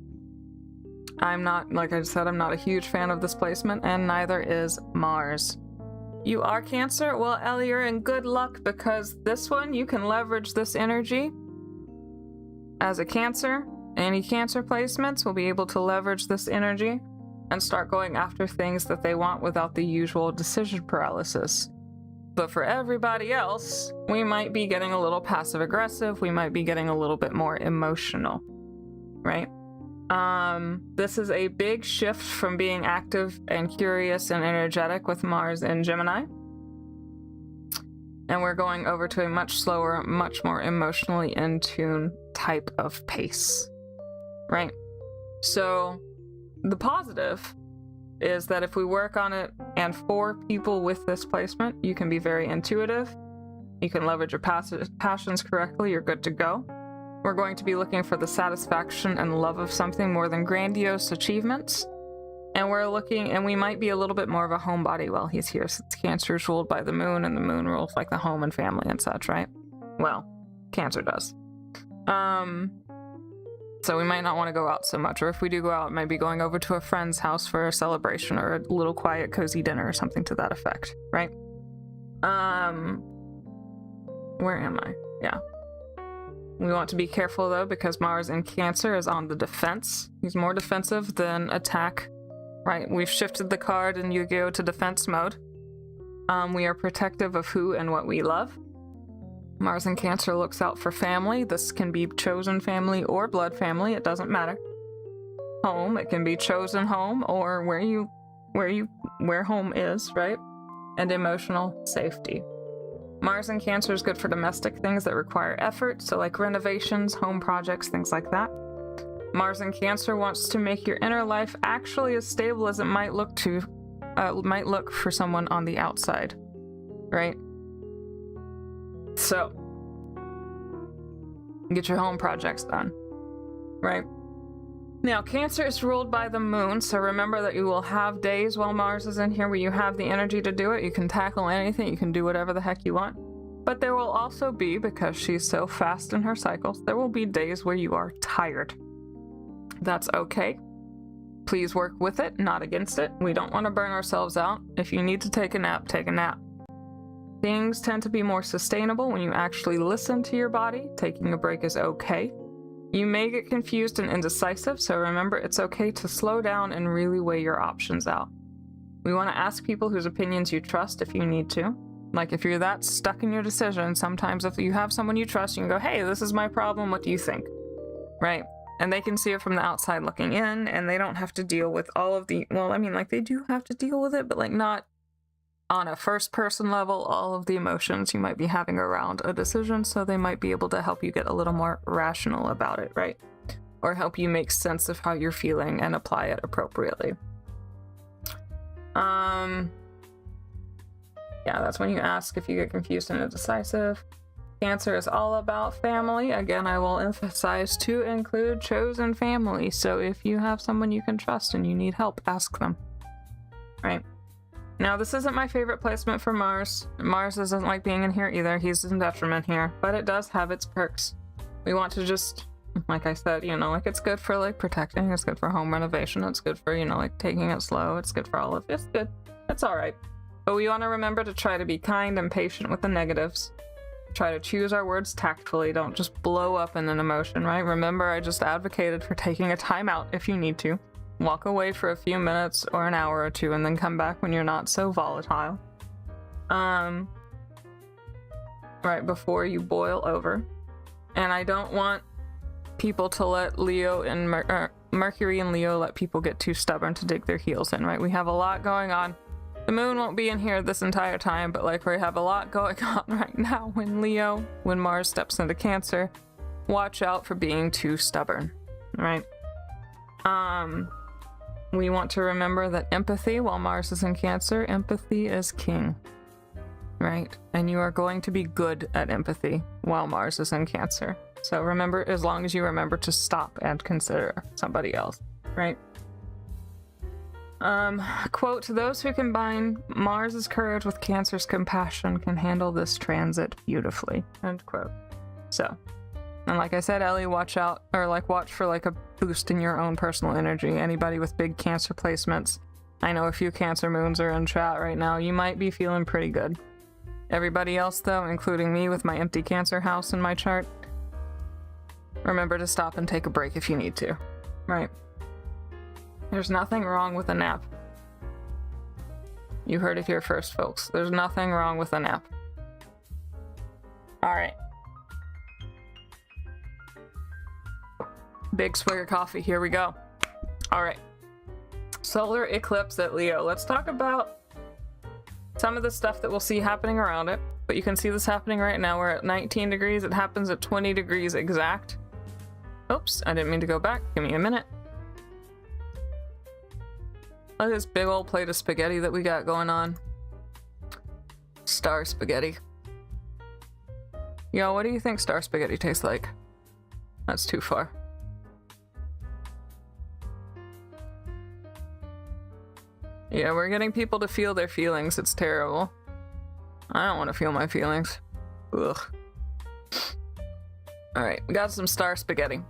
not, like I said, I'm not a huge fan of this placement, and neither is Mars. You are Cancer? Well, Ellie, you're in good luck, because this one, you can leverage this energy as a Cancer. Any Cancer placements will be able to leverage this energy and start going after things that they want without the usual decision paralysis. But for everybody else, we might be getting a little passive-aggressive, we might be getting a little bit more emotional, right? This is a big shift from being active and curious and energetic with Mars in Gemini. And we're going over to a much slower, much more emotionally in tune type of pace, right? So the positive is that if we work on it, and for people with this placement, you can be very intuitive, you can leverage your passions correctly, you're good to go. We're going to be looking for the satisfaction and love of something more than grandiose achievements. And we might be a little bit more of a homebody while he's here, since Cancer is ruled by the moon, and the moon rules like the home and family and such, right? Well, Cancer does. So we might not want to go out so much, or if we do go out, maybe going over to a friend's house for a celebration or a little quiet, cozy dinner or something to that effect, right? Where am I? Yeah. We want to be careful, though, because Mars in Cancer is on the defense. He's more defensive than attack, right? We've shifted the card in Yu-Gi-Oh! To defense mode. We are protective of who and what we love. Mars in Cancer looks out for family. This can be chosen family or blood family. It doesn't matter. Home. It can be chosen home or where home is, right? And emotional safety. Mars in Cancer is good for domestic things that require effort, so like renovations, home projects, things like that. Mars in Cancer wants to make your inner life actually as stable as it might look to might look for someone on the outside, right? So, get your home projects done, right? Now, Cancer is ruled by the moon, so remember that you will have days while Mars is in here where you have the energy to do it. You can tackle anything, you can do whatever the heck you want. But there will also be, because she's so fast in her cycles, there will be days where you are tired. That's okay. Please work with it, not against it. We don't want to burn ourselves out. If you need to take a nap, take a nap. Things tend to be more sustainable when you actually listen to your body. Taking a break is okay. You may get confused and indecisive, so remember it's okay to slow down and really weigh your options out. We want to ask people whose opinions you trust if you need to. Like if you're that stuck in your decision, sometimes if you have someone you trust, you can go, hey, this is my problem, what do you think? Right? And they can see it from the outside looking in, and they don't have to deal with all of the, well, I mean, like, they do have to deal with it, but, like, not on a first-person level, all of the emotions you might be having around a decision, so they might be able to help you get a little more rational about it, right? Or help you make sense of how you're feeling and apply it appropriately. Yeah, that's when you ask if you get confused and indecisive. Cancer is all about family. Again, I will emphasize to include chosen family. So if you have someone you can trust and you need help, ask them. Right. Now, this isn't my favorite placement for Mars. Mars doesn't like being in here either. He's in detriment here, but it does have its perks. We want to just, like I said, you know, like it's good for like protecting. It's good for home renovation. It's good for, you know, like taking it slow. It's good for all of it. It's good. It's all right. But we want to remember to try to be kind and patient with the negatives. Try to choose our words tactfully. Don't just blow up in an emotion, right? Remember, I just advocated for taking a time out if you need to. Walk away for a few minutes or an hour or two and then come back when you're not so volatile. Right before you boil over. And I don't want people to let Leo and Mercury and Leo let people get too stubborn to dig their heels in, right? We have a lot going on. The moon won't be in here this entire time, but like we have a lot going on right now when Mars steps into Cancer. Watch out for being too stubborn, right? We want to remember that empathy, while Mars is in Cancer, empathy is king, right? And you are going to be good at empathy while Mars is in Cancer. So remember, as long as you remember to stop and consider somebody else, right? Quote, those who combine Mars's courage with Cancer's compassion can handle this transit beautifully, end quote. So, and like I said, Ellie, watch out, or like watch for like a boost in your own personal energy. Anybody with big Cancer placements, I know a few Cancer moons are in chat right now, you might be feeling pretty good. Everybody else though, including me with my empty Cancer house in my chart, remember to stop and take a break if you need to, right? There's nothing wrong with a nap. You heard it here first, folks. There's nothing wrong with a nap. Alright. Big swig of coffee, here we go. Alright. Solar eclipse at Leo. Let's talk about some of the stuff that we'll see happening around it. But you can see this happening right now. We're at 19 degrees. It happens at 20 degrees exact. Oops, I didn't mean to go back. Give me a minute. Look at this big old plate of spaghetti that we got going on. Star spaghetti. Yo, what do you think star spaghetti tastes like? That's too far. Yeah, we're getting people to feel their feelings. It's terrible. I don't want to feel my feelings. Ugh. Alright, we got some star spaghetti.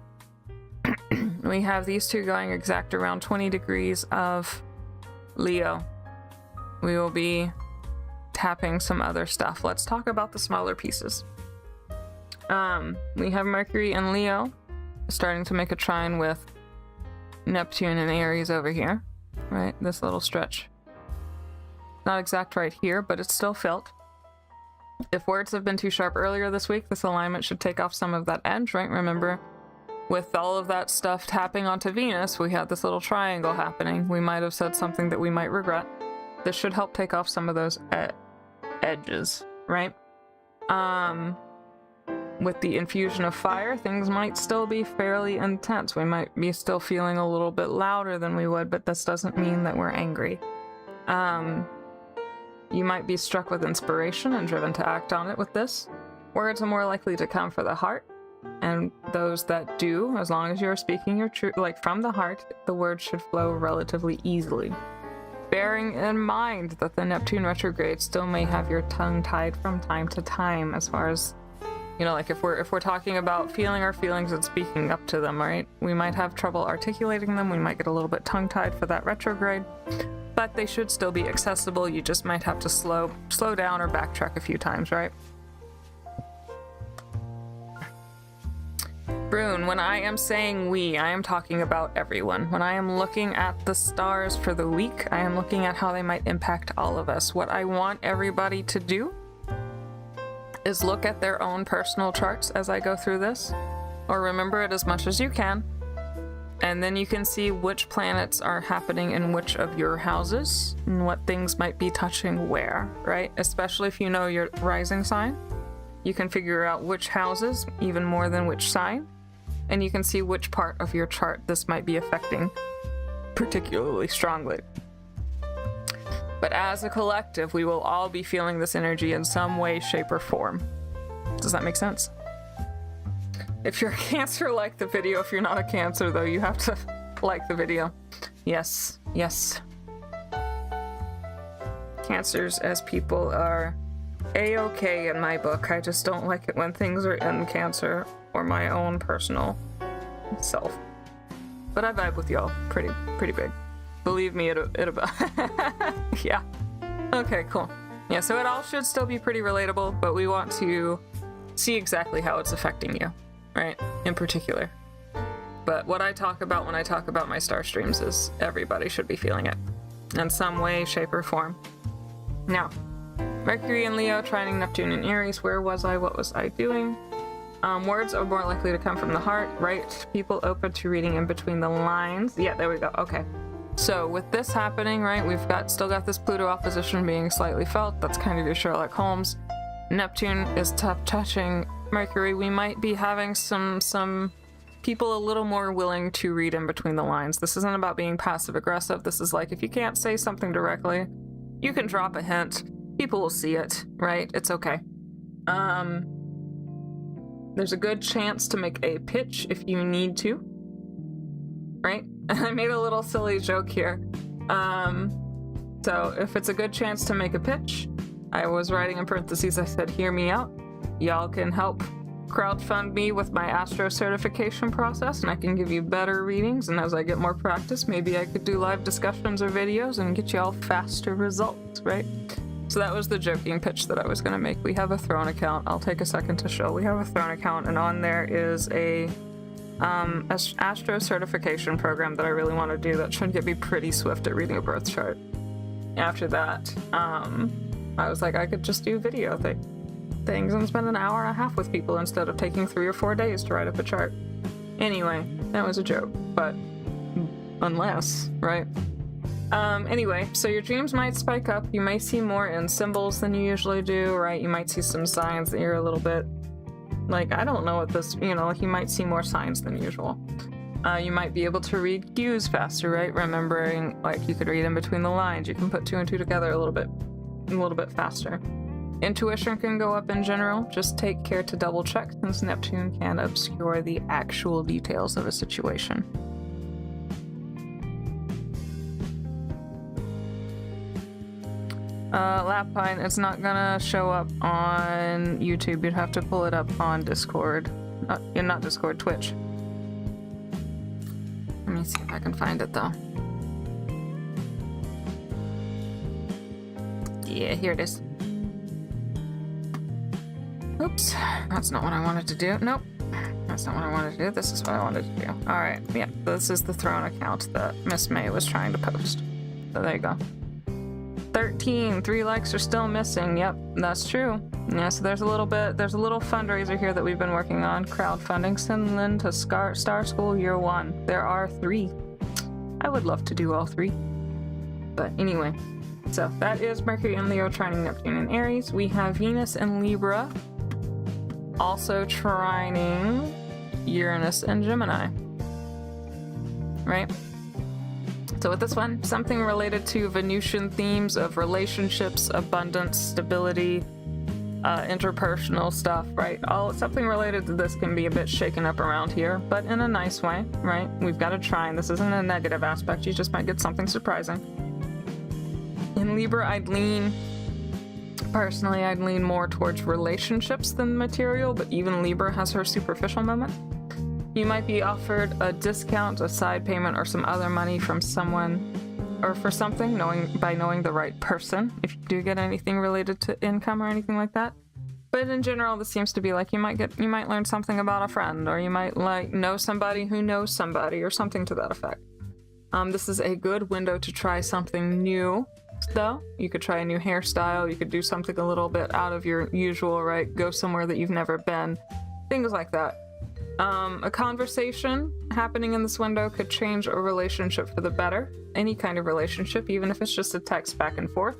We have these two going exact around 20 degrees of Leo. We will be tapping some other stuff. Let's talk about the smaller pieces. We have Mercury and Leo starting to make a trine with Neptune and Aries over here. Right, this little stretch. Not exact right here, but it's still felt. If words have been too sharp earlier this week, this alignment should take off some of that edge, right? Remember, with all of that stuff tapping onto Venus, we had this little triangle happening. We might have said something that we might regret. This should help take off some of those edges, right? With the infusion of fire, things might still be fairly intense. We might be still feeling a little bit louder than we would, but this doesn't mean that we're angry. You might be struck with inspiration and driven to act on it with this. Words are more likely to come for the heart, and those that do, as long as you're speaking your truth, like from the heart, the words should flow relatively easily. Bearing in mind that the Neptune retrograde still may have your tongue tied from time to time, as far as, you know, like if we're talking about feeling our feelings and speaking up to them, right? We might have trouble articulating them. We might get a little bit tongue-tied for that retrograde, but they should still be accessible. You just might have to slow down or backtrack a few times, right? Brune, when I am saying we, I am talking about everyone. When I am looking at the stars for the week, I am looking at how they might impact all of us. What I want everybody to do is look at their own personal charts as I go through this, or remember it as much as you can, and then you can see which planets are happening in which of your houses and what things might be touching where, right? Especially if you know your rising sign, you can figure out which houses, even more than which sign, and you can see which part of your chart this might be affecting particularly strongly. But as a collective, we will all be feeling this energy in some way, shape, or form. Does that make sense? If you're a Cancer, like the video. If you're not a Cancer, though, you have to like the video. Yes, yes. Cancers as people are A-okay in my book. I just don't like it when things are in Cancer or my own personal self. But I vibe with y'all pretty big. Believe me, it'll yeah. Okay, cool. Yeah, so it all should still be pretty relatable, but we want to see exactly how it's affecting you, right? In particular. But what I talk about when I talk about my star streams is everybody should be feeling it in some way, shape, or form. Now, Mercury in Leo, trining Neptune in Aries. Where was I? What was I doing? Words are more likely to come from the heart, right? People open to reading in between the lines. Yeah, there we go. Okay. So with this happening, right, we've still got this Pluto opposition being slightly felt. That's kind of your Sherlock Holmes. Neptune is touching Mercury. We might be having some people a little more willing to read in between the lines. This isn't about being passive aggressive. This is like, if you can't say something directly, you can drop a hint. People will see it, right? It's okay. There's a good chance to make a pitch if you need to, right? I made a little silly joke here. So if it's a good chance to make a pitch, I was writing in parentheses, I said, hear me out. Y'all can help crowdfund me with my Astro certification process, and I can give you better readings, and as I get more practice, maybe I could do live discussions or videos and get y'all faster results, right? So that was the joking pitch that I was going to make. We have a Throne account. I'll take a second to show. We have a Throne account, and on there is a Astro certification program that I really want to do that should get me pretty swift at reading a birth chart. After that, I was like, I could just do video things and spend an hour and a half with people instead of taking 3 or 4 days to write up a chart. Anyway, that was a joke, but unless, right? Anyway, so your dreams might spike up. You may see more in symbols than you usually do, right? You might see some signs that you're a little bit like, I don't know what this, you know, like you might see more signs than usual. You might be able to read cues faster, right? Remembering, like, you could read in between the lines. You can put 2 and 2 together a little bit faster. Intuition can go up in general. Just take care to double check, since Neptune can obscure the actual details of a situation. Lapine, it's not gonna show up on YouTube. You'd have to pull it up on Discord. Not Discord, Twitch. Let me see if I can find it though. Yeah, here it is. Oops, that's not what I wanted to do. Nope, that's not what I wanted to do. This is what I wanted to do. Alright, yeah, this is the Throne account that Miss May was trying to post. So there you go. 13, 3 likes are still missing. Yep, that's true. Yeah, so there's a little fundraiser here that we've been working on. Crowdfunding, send Lynn to Star School Year 1. There are 3. I would love to do all 3. But anyway, so that is Mercury in Leo trining Neptune in Aries. We have Venus in Libra, also trining Uranus and Gemini. Right? So with this one, something related to Venusian themes of relationships, abundance, stability, interpersonal stuff, right? Something related to this can be a bit shaken up around here, but in a nice way, right? We've got to try, and this isn't a negative aspect. You just might get something surprising. In Libra, personally, I'd lean more towards relationships than material, but even Libra has her superficial moment. You might be offered a discount, a side payment, or some other money from someone or for something, by knowing the right person, if you do get anything related to income or anything like that. But in general, this seems to be like you might learn something about a friend, or you might know somebody who knows somebody, or something to that effect. This is a good window to try something new, though. You could try a new hairstyle, you could do something a little bit out of your usual, right? Go somewhere that you've never been, things like that. A conversation happening in this window could change a relationship for the better. Any kind of relationship, even if it's just a text back and forth.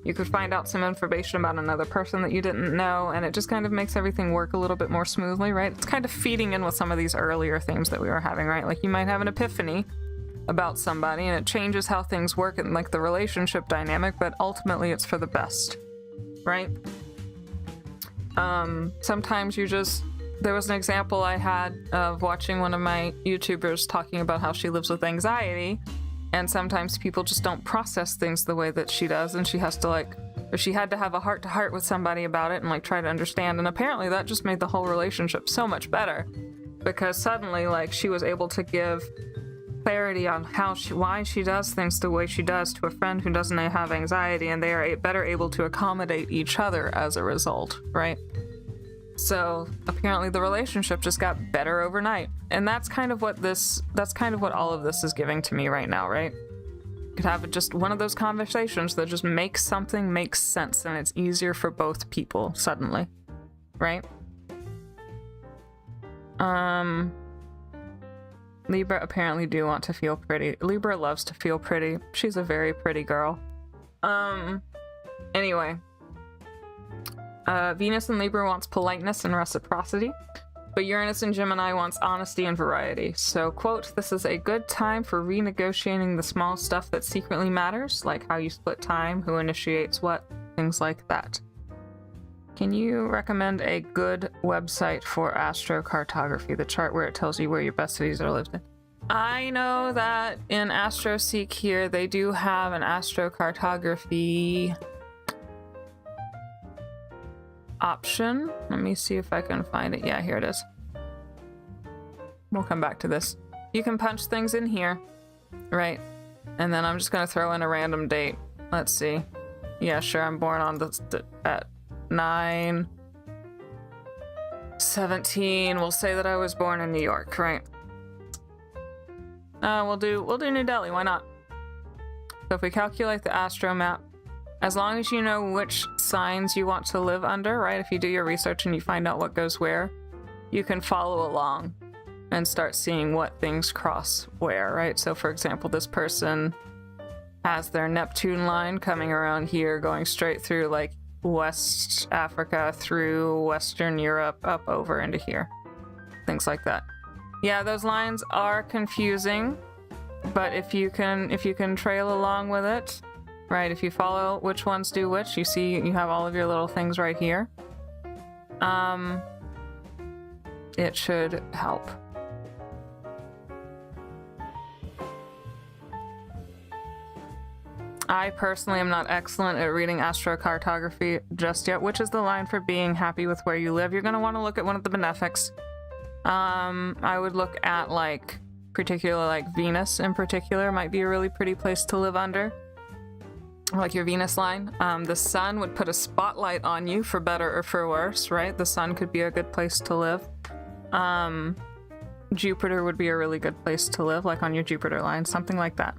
You could find out some information about another person that you didn't know, and it just kind of makes everything work a little bit more smoothly, right? It's kind of feeding in with some of these earlier themes that we were having, right? Like you might have an epiphany about somebody, and it changes how things work in like the relationship dynamic, but ultimately it's for the best, right? Sometimes there was an example I had of watching one of my YouTubers talking about how she lives with anxiety, and sometimes people just don't process things the way that she does, and she had to have a heart-to-heart with somebody about it and like try to understand, and apparently that just made the whole relationship so much better, because suddenly like she was able to give clarity on why she does things the way she does to a friend who doesn't have anxiety, and they are better able to accommodate each other as a result, right? So apparently the relationship just got better overnight. And that's kind of what all of this is giving to me right now, right? You could have just one of those conversations that just makes something make sense, and it's easier for both people suddenly, right? Libra apparently do want to feel pretty. Libra loves to feel pretty. She's a very pretty girl. Anyway. Venus in Libra wants politeness and reciprocity, but Uranus in Gemini wants honesty and variety. So, quote, this is a good time for renegotiating the small stuff that secretly matters, like how you split time, who initiates what, things like that. Can you recommend a good website for astrocartography, the chart where it tells you where your best cities are lived in? I know that in AstroSeek here, they do have an astrocartography option. Let me see if I can find it. Yeah, here it is. We'll come back to this. You can punch things in here, right? And then I'm just gonna throw in a random date. Let's see. Yeah, sure, I'm born on at 9/17. We'll say that I was born in New York, right? We'll do New Delhi, why not? So if we calculate the astro map, as long as you know which signs you want to live under, right? If you do your research and you find out what goes where, you can follow along and start seeing what things cross where, right? So for example, this person has their Neptune line coming around here, going straight through like West Africa, through Western Europe, up over into here. Things like that. Yeah, those lines are confusing, but if you can trail along with it, right, if you follow which ones do which, you see you have all of your little things right here. It should help. I personally am not excellent at reading astrocartography just yet, which is the line for being happy with where you live. You're going to want to look at one of the benefics. I would look at like Venus in particular might be a really pretty place to live under. Like your Venus line. The sun would put a spotlight on you for better or for worse, right? The sun could be a good place to live. Jupiter would be a really good place to live, like on your Jupiter line, something like that.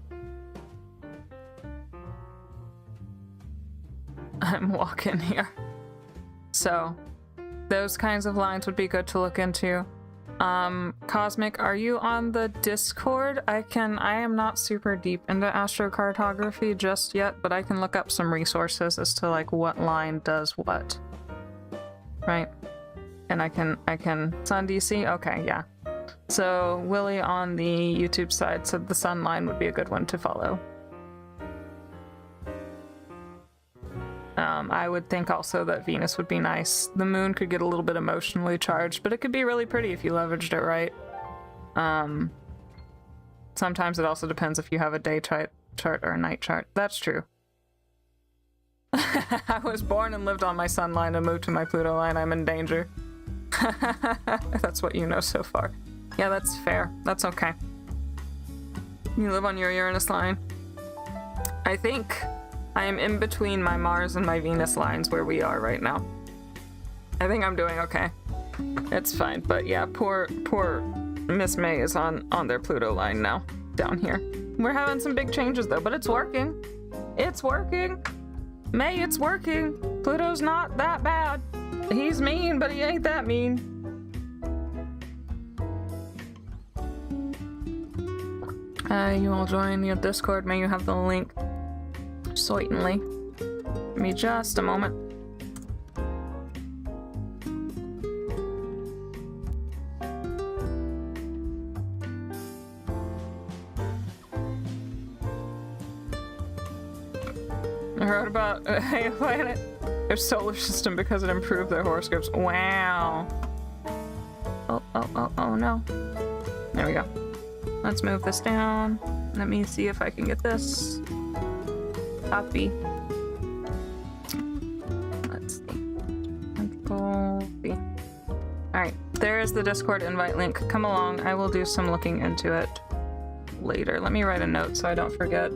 I'm walking here. So, those kinds of lines would be good to look into. Cosmic, are you on the Discord? I am not super deep into astrocartography just yet, but I can look up some resources as to like what line does what. Right? And I can Sun DC? Okay, yeah. So Willie on the YouTube side said the sun line would be a good one to follow. I would think also that Venus would be nice. The moon could get a little bit emotionally charged, but it could be really pretty if you leveraged it right. Sometimes it also depends if you have a day chart or a night chart. That's true. I was born and lived on my sun line and moved to my Pluto line. I'm in danger. That's what you know so far. Yeah, that's fair. That's okay. You live on your Uranus line. I think I am in between my Mars and my Venus lines where we are right now. I think I'm doing okay. It's fine, but yeah, poor Miss May is on their Pluto line now, down here. We're having some big changes though, but it's working. It's working. May, it's working. Pluto's not that bad. He's mean, but he ain't that mean. You all join your Discord. May you have the link. Certainly. Give me just a moment. I heard about a planet, their solar system, because it improved their horoscopes. Wow. Oh no. There we go. Let's move this down. Let me see if I can get this. Copy. Let's see. Control V. Alright, there is the Discord invite link. Come along. I will do some looking into it later. Let me write a note so I don't forget.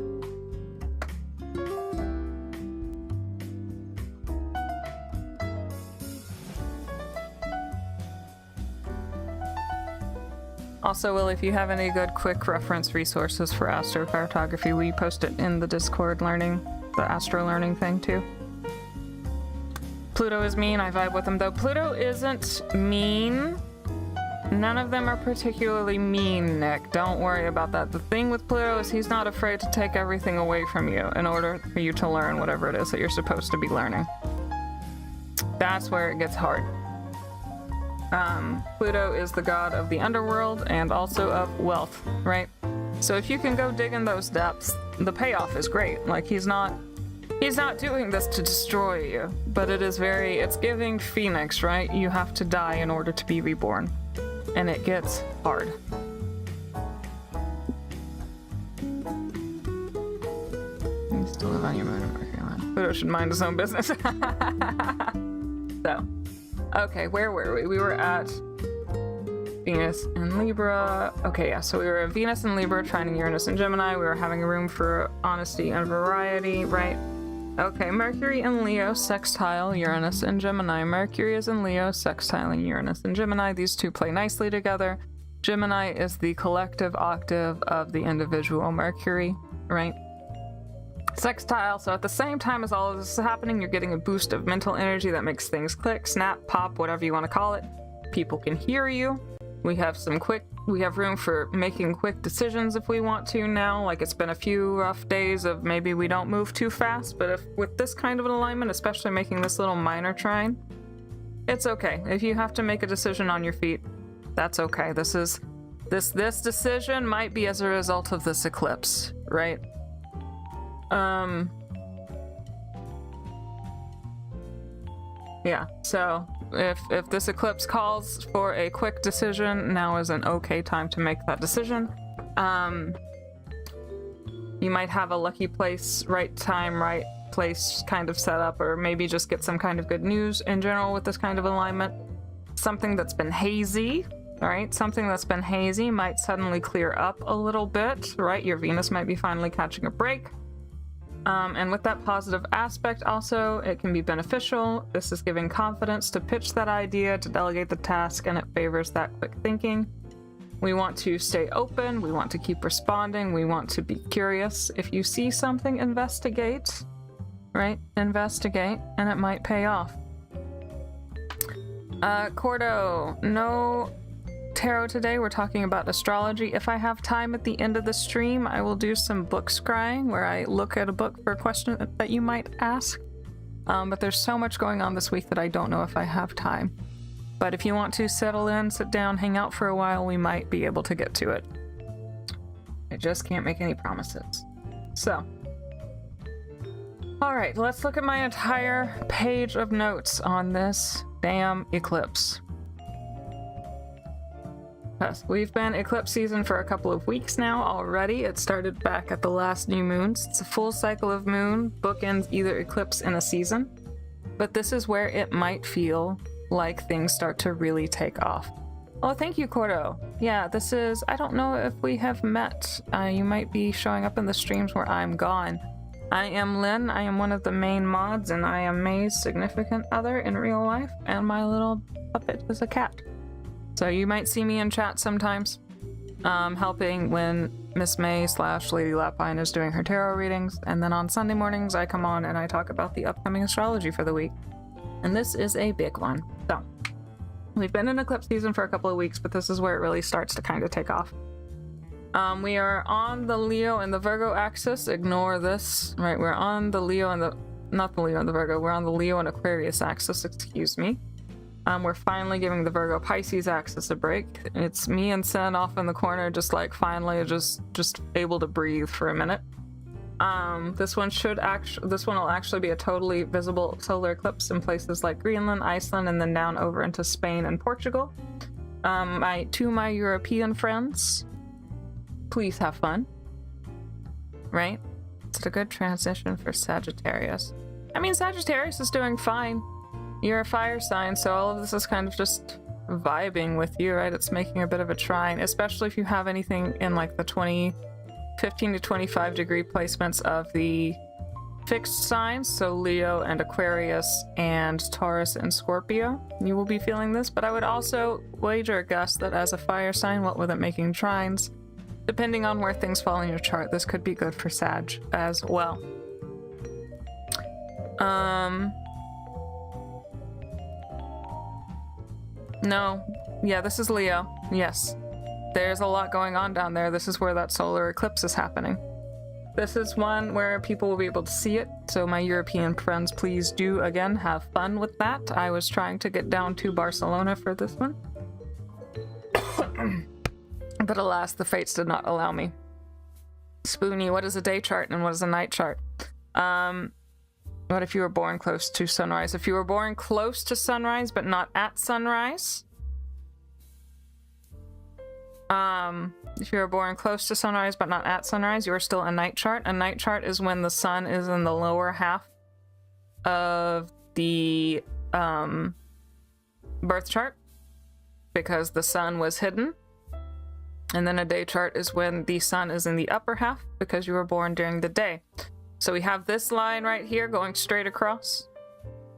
Also, Will, if you have any good quick reference resources for astrocartography, will you post it in the Discord learning, the astro learning thing too? Pluto is mean. I vibe with him though. Pluto isn't mean. None of them are particularly mean, Nick. Don't worry about that. The thing with Pluto is he's not afraid to take everything away from you in order for you to learn whatever it is that you're supposed to be learning. That's where it gets hard. Pluto is the god of the underworld and also of wealth, right? So if you can go dig in those depths, the payoff is great. Like, he's not doing this to destroy you, but it's giving Phoenix, right? You have to die in order to be reborn. And it gets hard. You still live on your moon and Mercury line. Pluto should mind his own business. So. Okay, where were we? We were at Venus and Libra. Okay, yeah, so we were at Venus and Libra, trining Uranus and Gemini. We were having room for honesty and variety, right? Okay, Mercury and Leo, sextile Uranus and Gemini. Mercury is in Leo, sextiling Uranus and Gemini. These two play nicely together. Gemini is the collective octave of the individual Mercury, right? Sextile, so at the same time as all of this is happening, you're getting a boost of mental energy that makes things click, snap, pop, whatever you want to call it. People can hear you. We have room for making quick decisions if we want to now. Like, it's been a few rough days of maybe we don't move too fast, but with this kind of an alignment, especially making this little minor trine, it's okay. If you have to make a decision on your feet, that's okay. This decision might be as a result of this eclipse, right? Yeah, so if this eclipse calls for a quick decision, now is an okay time to make that decision. You might have a lucky place, right time, right place kind of setup, or maybe just get some kind of good news in general with this kind of alignment. Something that's been hazy, right? Something that's been hazy might suddenly clear up a little bit, right? Your Venus might be finally catching a break. And with that positive aspect also, it can be beneficial. This is giving confidence to pitch that idea, to delegate the task, and it favors that quick thinking. We want to stay open, we want to keep responding, we want to be curious. If you see something, investigate, right? Investigate, and it might pay off. Cordo, no tarot today. We're talking about astrology. If I have time at the end of the stream, I will do some book scrying where I look at a book for a question that you might ask. But there's so much going on this week that I don't know if I have time. But if you want to settle in, sit down, hang out for a while, we might be able to get to it. I just can't make any promises. So, all right, let's look at my entire page of notes on this damn eclipse. Yes, we've been eclipse season for a couple of weeks now already. It started back at the last new moons. It's a full cycle of moon, bookends either eclipse in a season. But this is where it might feel like things start to really take off. Oh, thank you, Cordo. Yeah, this is, I don't know if we have met. You might be showing up in the streams where I'm gone. I am Lynn. I am one of the main mods, and I am May's significant other in real life, and my little puppet is a cat. So you might see me in chat sometimes, helping when Miss May / Lady Lapine is doing her tarot readings, and then on Sunday mornings I come on and I talk about the upcoming astrology for the week. And this is a big one. So, we've been in eclipse season for a couple of weeks, but this is where it really starts to kind of take off. We are on the Leo and the Virgo axis. Ignore this, right? We're on the Leo and the, not the Leo and the Virgo, we're on the Leo and Aquarius axis, excuse me. We're finally giving the Virgo Pisces axis a break. It's me and Sen off in the corner, just like finally just able to breathe for a minute. This one will actually be a totally visible solar eclipse in places like Greenland, Iceland, and then down over into Spain and Portugal. To my European friends, please have fun. Right? It's a good transition for Sagittarius. I mean, Sagittarius is doing fine. You're a fire sign, so all of this is kind of just vibing with you, right? It's making a bit of a trine, especially if you have anything in like the 15 to 25 degree placements of the fixed signs, so Leo and Aquarius and Taurus and Scorpio. You will be feeling this, but I would also wager a guess that as a fire sign, what with it making trines, depending on where things fall in your chart, this could be good for Sag as well. No. Yeah, this is Leo. Yes. There's a lot going on down there. This is where that solar eclipse is happening. This is one where people will be able to see it. So my European friends, please do, again, have fun with that. I was trying to get down to Barcelona for this one. But alas, the fates did not allow me. Spoonie, what is a day chart and what is a night chart? What if you were born close to sunrise? If you were born close to sunrise, but not at sunrise. If you were born close to sunrise, but not at sunrise, you are still a night chart. A night chart is when the sun is in the lower half of the birth chart, because the sun was hidden. And then a day chart is when the sun is in the upper half, because you were born during the day. So we have this line right here going straight across,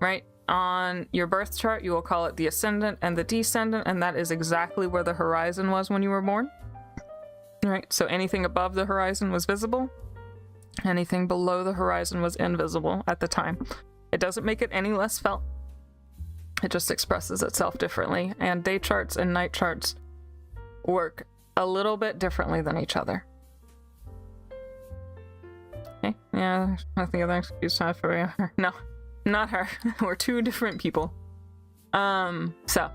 right? On your birth chart, you will call it the ascendant and the descendant, and that is exactly where the horizon was when you were born. Right? So anything above the horizon was visible. Anything below the horizon was invisible at the time. It doesn't make it any less felt. It just expresses itself differently. And day charts and night charts work a little bit differently than each other. Okay, yeah, I think other excuse not for her. No, not her. We're two different people. So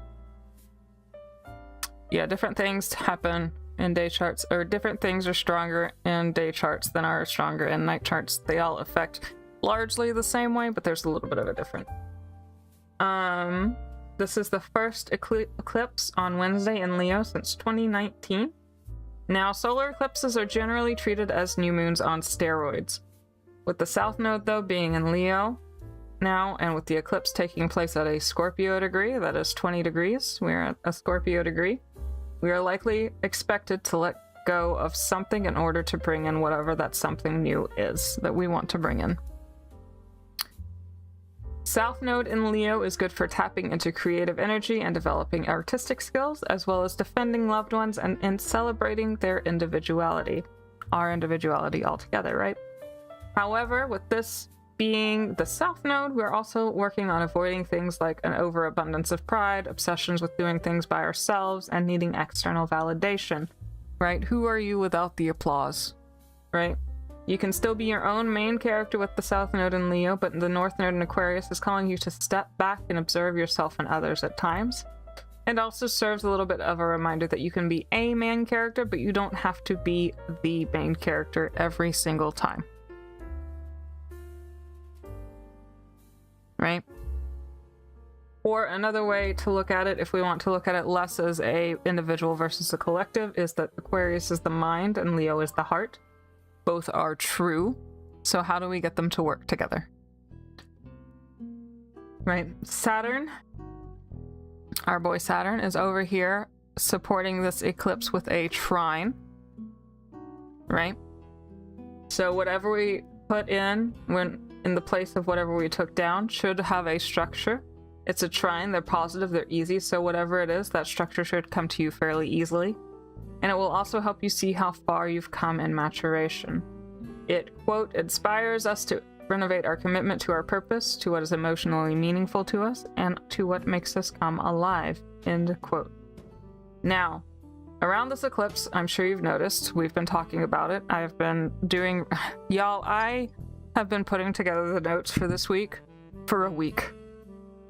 yeah, different things happen in day charts, or different things are stronger in day charts than are stronger in night charts. They all affect largely the same way, but there's a little bit of a difference. This is the first eclipse on Wednesday in Leo since 2019. Now, solar eclipses are generally treated as new moons on steroids, with the south node, though, being in Leo now, and with the eclipse taking place at a Scorpio degree, that is 20 degrees, we're at a Scorpio degree, we are likely expected to let go of something in order to bring in whatever that something new is that we want to bring in. South node in Leo is good for tapping into creative energy and developing artistic skills, as well as defending loved ones and celebrating their individuality. Our individuality altogether, right? However, with this being the south node, we're also working on avoiding things like an overabundance of pride, obsessions with doing things by ourselves, and needing external validation, right? Who are you without the applause, right? You can still be your own main character with the South Node in Leo, but the North Node in Aquarius is calling you to step back and observe yourself and others at times. It also serves a little bit of a reminder that you can be a main character, but you don't have to be the main character every single time. Right? Or another way to look at it, if we want to look at it less as a individual versus a collective, is that Aquarius is the mind and Leo is the heart. Both are true. So how do we get them to work together? Right? Saturn, our boy Saturn, is over here supporting this eclipse with a trine. Right? So whatever we put in in the place of whatever we took down should have a structure. It's a trine, they're positive, they're easy, so whatever it is, that structure should come to you fairly easily. And it will also help you see how far you've come in maturation. It, quote, inspires us to renovate our commitment to our purpose, to what is emotionally meaningful to us, and to what makes us come alive, end quote. Now, around this eclipse, I'm sure you've noticed, we've been talking about it. I've been doing, y'all, I have been putting together the notes for this week for a week.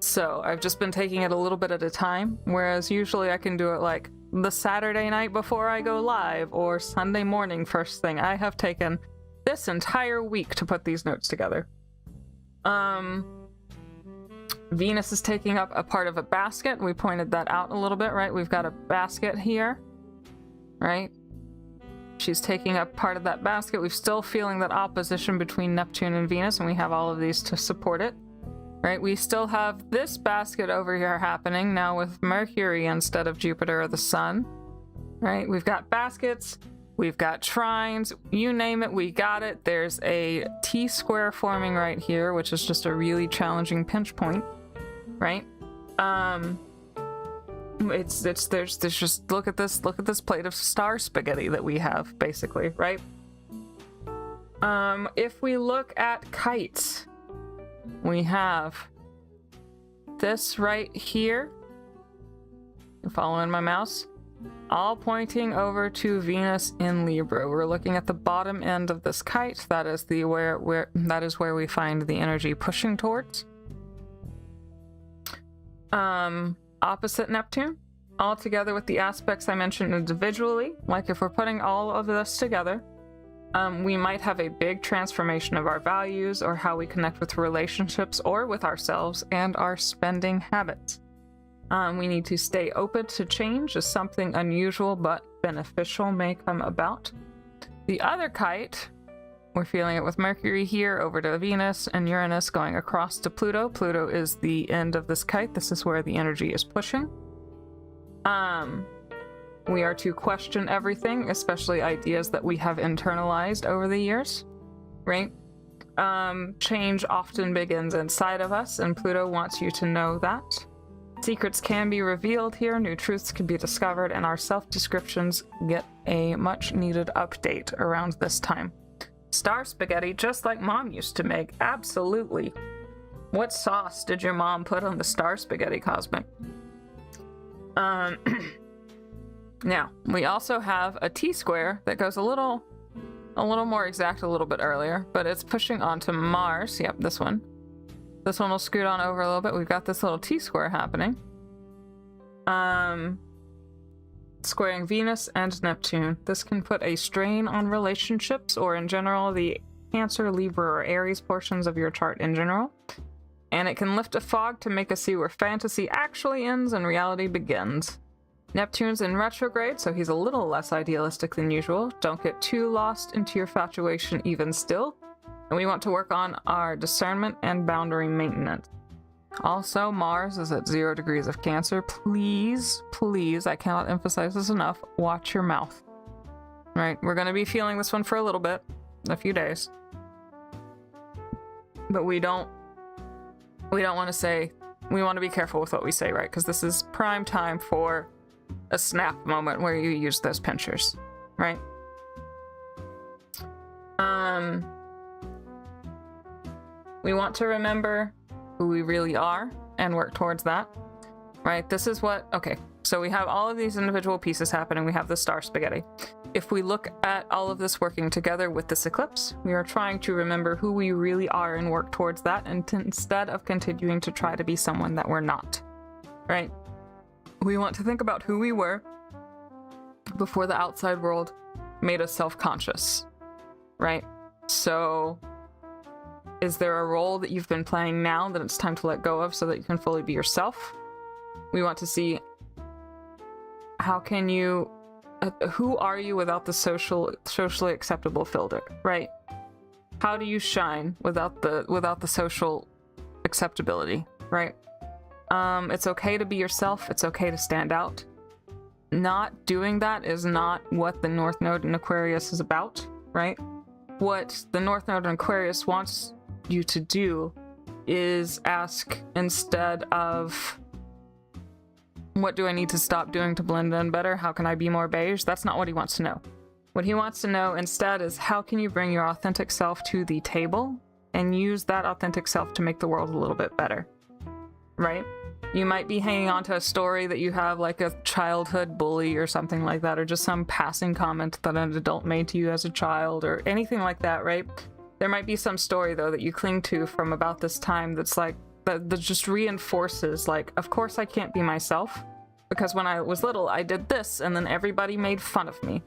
So I've just been taking it a little bit at a time, whereas usually I can do it like the Saturday night before I go live or Sunday morning first thing. I have taken this entire week to put these notes together. Venus is taking up a part of a basket. We pointed that out a little bit, right? We've got a basket here, right? She's taking up part of that basket. We're still feeling that opposition between Neptune and Venus, and we have all of these to support it. Right, we still have this basket over here happening now with Mercury instead of Jupiter or the Sun. Right, we've got baskets, we've got trines, you name it, we got it. There's a T-square forming right here, which is just a really challenging pinch point. Right, there's just look at this plate of star spaghetti that we have basically, right? If we look at kites. We have this right here. You're following my mouse? All pointing over to Venus in Libra. We're looking at the bottom end of this kite. That is where we find the energy pushing towards. Opposite Neptune, all together with the aspects I mentioned individually. Like if we're putting all of this together, we might have a big transformation of our values or how we connect with relationships or with ourselves and our spending habits. We need to stay open to change as something unusual but beneficial may come about. The other kite, we're feeling it with Mercury here over to Venus and Uranus going across to Pluto. Pluto is the end of this kite. This is where the energy is pushing. We are to question everything, especially ideas that we have internalized over the years, right? Change often begins inside of us, and Pluto wants you to know that. Secrets can be revealed here, new truths can be discovered, and our self-descriptions get a much-needed update around this time. Star spaghetti, just like Mom used to make, absolutely. What sauce did your mom put on the star spaghetti, Cosmic? Now, we also have a T-square that goes a little more exact a little bit earlier, but it's pushing onto Mars. Yep, this one. This one will scoot on over a little bit. We've got this little T-square happening. Squaring Venus and Neptune. This can put a strain on relationships or in general the Cancer, Libra, or Aries portions of your chart in general. And it can lift a fog to make us see where fantasy actually ends and reality begins. Neptune's in retrograde, so he's a little less idealistic than usual. Don't get too lost into your infatuation even still. And we want to work on our discernment and boundary maintenance. Also, Mars is at 0 degrees of Cancer. Please, please, I cannot emphasize this enough, watch your mouth. Right, we're going to be feeling this one for a little bit, a few days. But we don't want to say, we want to be careful with what we say, right? Because this is prime time for a snap moment where you use those pinchers, right? We want to remember who we really are and work towards that, right? This is what, okay, so we have all of these individual pieces happening. We have the star spaghetti. If we look at all of this working together with this eclipse, we are trying to remember who we really are and work towards that, and instead of continuing to try to be someone that we're not, right? We want to think about who we were before the outside world made us self-conscious, right? So is there a role that you've been playing now that it's time to let go of so that you can fully be yourself? We want to see how can you, who are you without the socially acceptable filter, right? How do you shine without the social acceptability, right? It's okay to be yourself. It's okay to stand out. Not doing that is not what the North Node in Aquarius is about, right? What the North Node in Aquarius wants you to do is ask, instead of, what do I need to stop doing to blend in better? How can I be more beige? That's not what he wants to know. What he wants to know instead is, how can you bring your authentic self to the table and use that authentic self to make the world a little bit better, right? You might be hanging on to a story that you have, like a childhood bully or something like that, or just some passing comment that an adult made to you as a child or anything like that, right? There might be some story, though, that you cling to from about this time that's like, that just reinforces, like, of course I can't be myself, because when I was little, I did this, and then everybody made fun of me.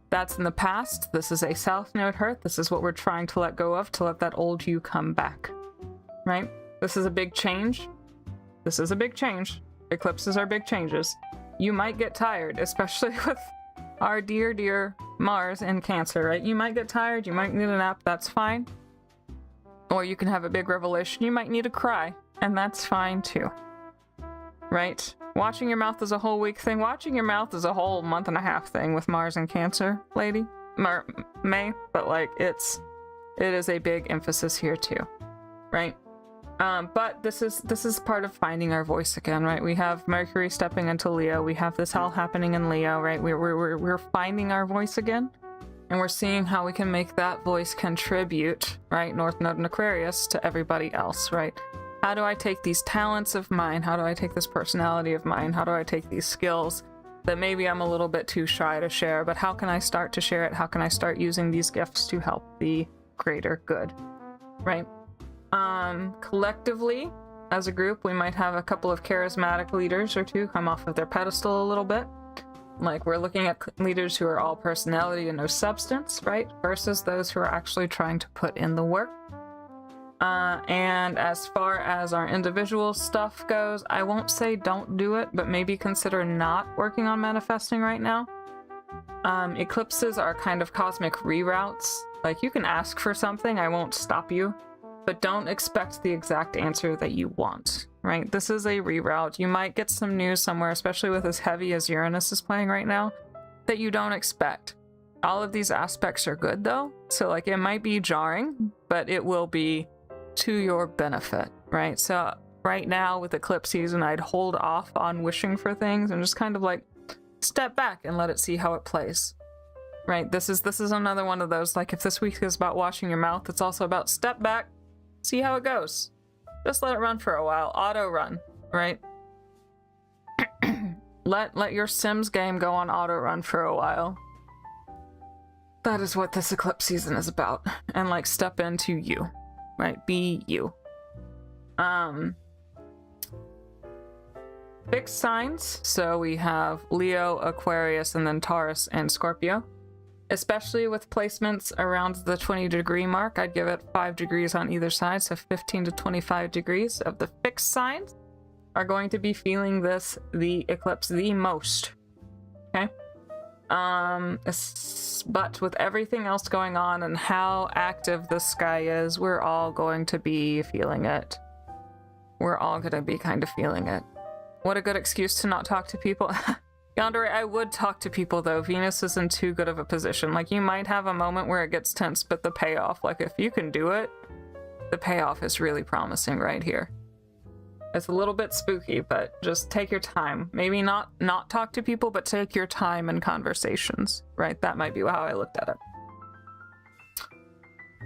That's in the past. This is a South Node hurt. This is what we're trying to let go of, to let that old you come back, right? This is a big change. This is a big change. Eclipses are big changes. You might get tired, especially with our dear, dear Mars in Cancer, right? You might get tired, you might need a nap, that's fine. Or you can have a big revelation, you might need to cry, and that's fine too. Right? Watching your mouth is a whole week thing. Watching your mouth is a whole month and a half thing with Mars in Cancer, lady. May, but like, it is a big emphasis here too, right? But this is part of finding our voice again, right? We have Mercury stepping into Leo. We have this all happening in Leo, right? We're finding our voice again, and we're seeing how we can make that voice contribute, right? North Node and Aquarius to everybody else, right? How do I take these talents of mine? How do I take this personality of mine? How do I take these skills that maybe I'm a little bit too shy to share, but how can I start to share it? How can I start using these gifts to help the greater good, right? Collectively, as a group, we might have a couple of charismatic leaders or two come off of their pedestal a little bit. Like, we're looking at leaders who are all personality and no substance, right? Versus those who are actually trying to put in the work. And as far as our individual stuff goes, I won't say don't do it, but maybe consider not working on manifesting right now. Eclipses are kind of cosmic reroutes. Like, you can ask for something, I won't stop you, but don't expect the exact answer that you want, right? This is a reroute. You might get some news somewhere, especially with as heavy as Uranus is playing right now, that you don't expect. All of these aspects are good, though, so like, it might be jarring, but it will be to your benefit, right? So right now with eclipse season, I'd hold off on wishing for things and just kind of like step back and let it see how it plays, right? This is another one of those, like, if this week is about washing your mouth, it's also about step back, see how it goes. Just let it run for a while. Auto run, right? let your Sims game go on auto run for a while. That is what this eclipse season is about. And like, step into you, right? Be you. Fixed signs. So we have Leo, Aquarius, and then Taurus and Scorpio. Especially with placements around the 20-degree mark, I'd give it 5 degrees on either side, so 15 to 25 degrees of the fixed signs are going to be feeling the eclipse the most, okay? But with everything else going on and how active the sky is, we're all going to be feeling it. We're all going to be kind of feeling it. What a good excuse to not talk to people. Yandere, I would talk to people, though. Venus is in too good of a position. Like, you might have a moment where it gets tense, but the payoff, like, if you can do it, the payoff is really promising right here. It's a little bit spooky, but just take your time. Maybe not talk to people, but take your time in conversations, right? That might be how I looked at it.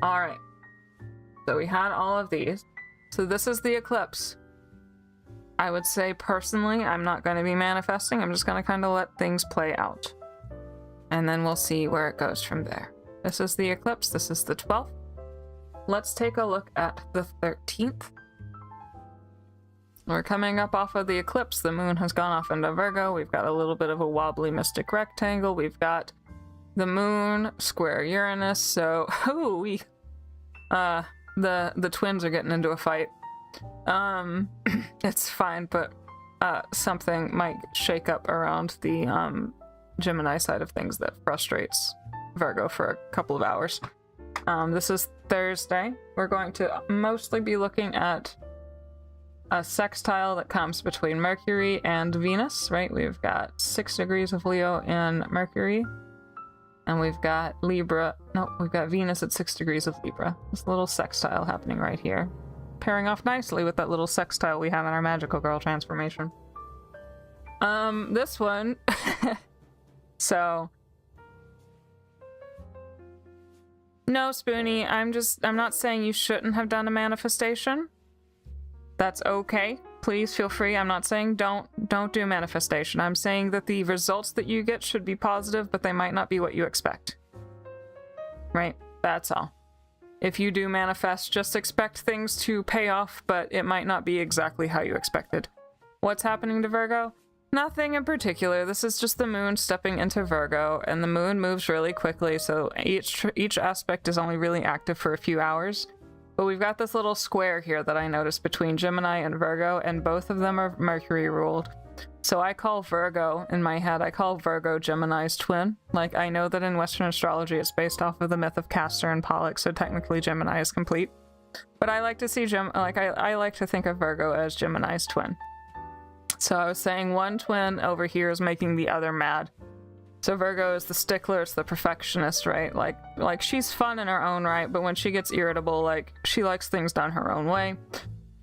All right. So we had all of these. So this is the eclipse. I would say, personally, I'm not going to be manifesting. I'm just going to kind of let things play out. And then we'll see where it goes from there. This is the eclipse. This is the 12th. Let's take a look at the 13th. We're coming up off of the eclipse. The moon has gone off into Virgo. We've got a little bit of a wobbly mystic rectangle. We've got the moon square Uranus. So, the twins are getting into a fight. It's fine, but something might shake up around the Gemini side of things that frustrates Virgo for a couple of hours. This is Thursday. We're going to mostly be looking at a sextile that comes between Mercury and Venus, right? We've got 6 degrees of Leo in Mercury, and we've got we've got Venus at 6 degrees of Libra. This little sextile happening right here, pairing off nicely with that little sextile we have in our magical girl transformation. This one, so, no, Spoonie, I'm not saying you shouldn't have done a manifestation. That's okay. Please feel free. I'm not saying don't do manifestation. I'm saying that the results that you get should be positive, but they might not be what you expect. Right? That's all. If you do manifest, just expect things to pay off, but it might not be exactly how you expected. What's happening to Virgo? Nothing in particular. This is just the moon stepping into Virgo, and the moon moves really quickly, so each aspect is only really active for a few hours. But we've got this little square here that I noticed between Gemini and Virgo, and both of them are Mercury ruled. So I call Virgo, in my head, I call Virgo Gemini's twin. Like, I know that in Western astrology it's based off of the myth of Castor and Pollux, so technically Gemini is complete. But I like to see I like to think of Virgo as Gemini's twin. So I was saying one twin over here is making the other mad. So Virgo is the stickler, it's the perfectionist, right? Like she's fun in her own right, but when she gets irritable, like, she likes things done her own way.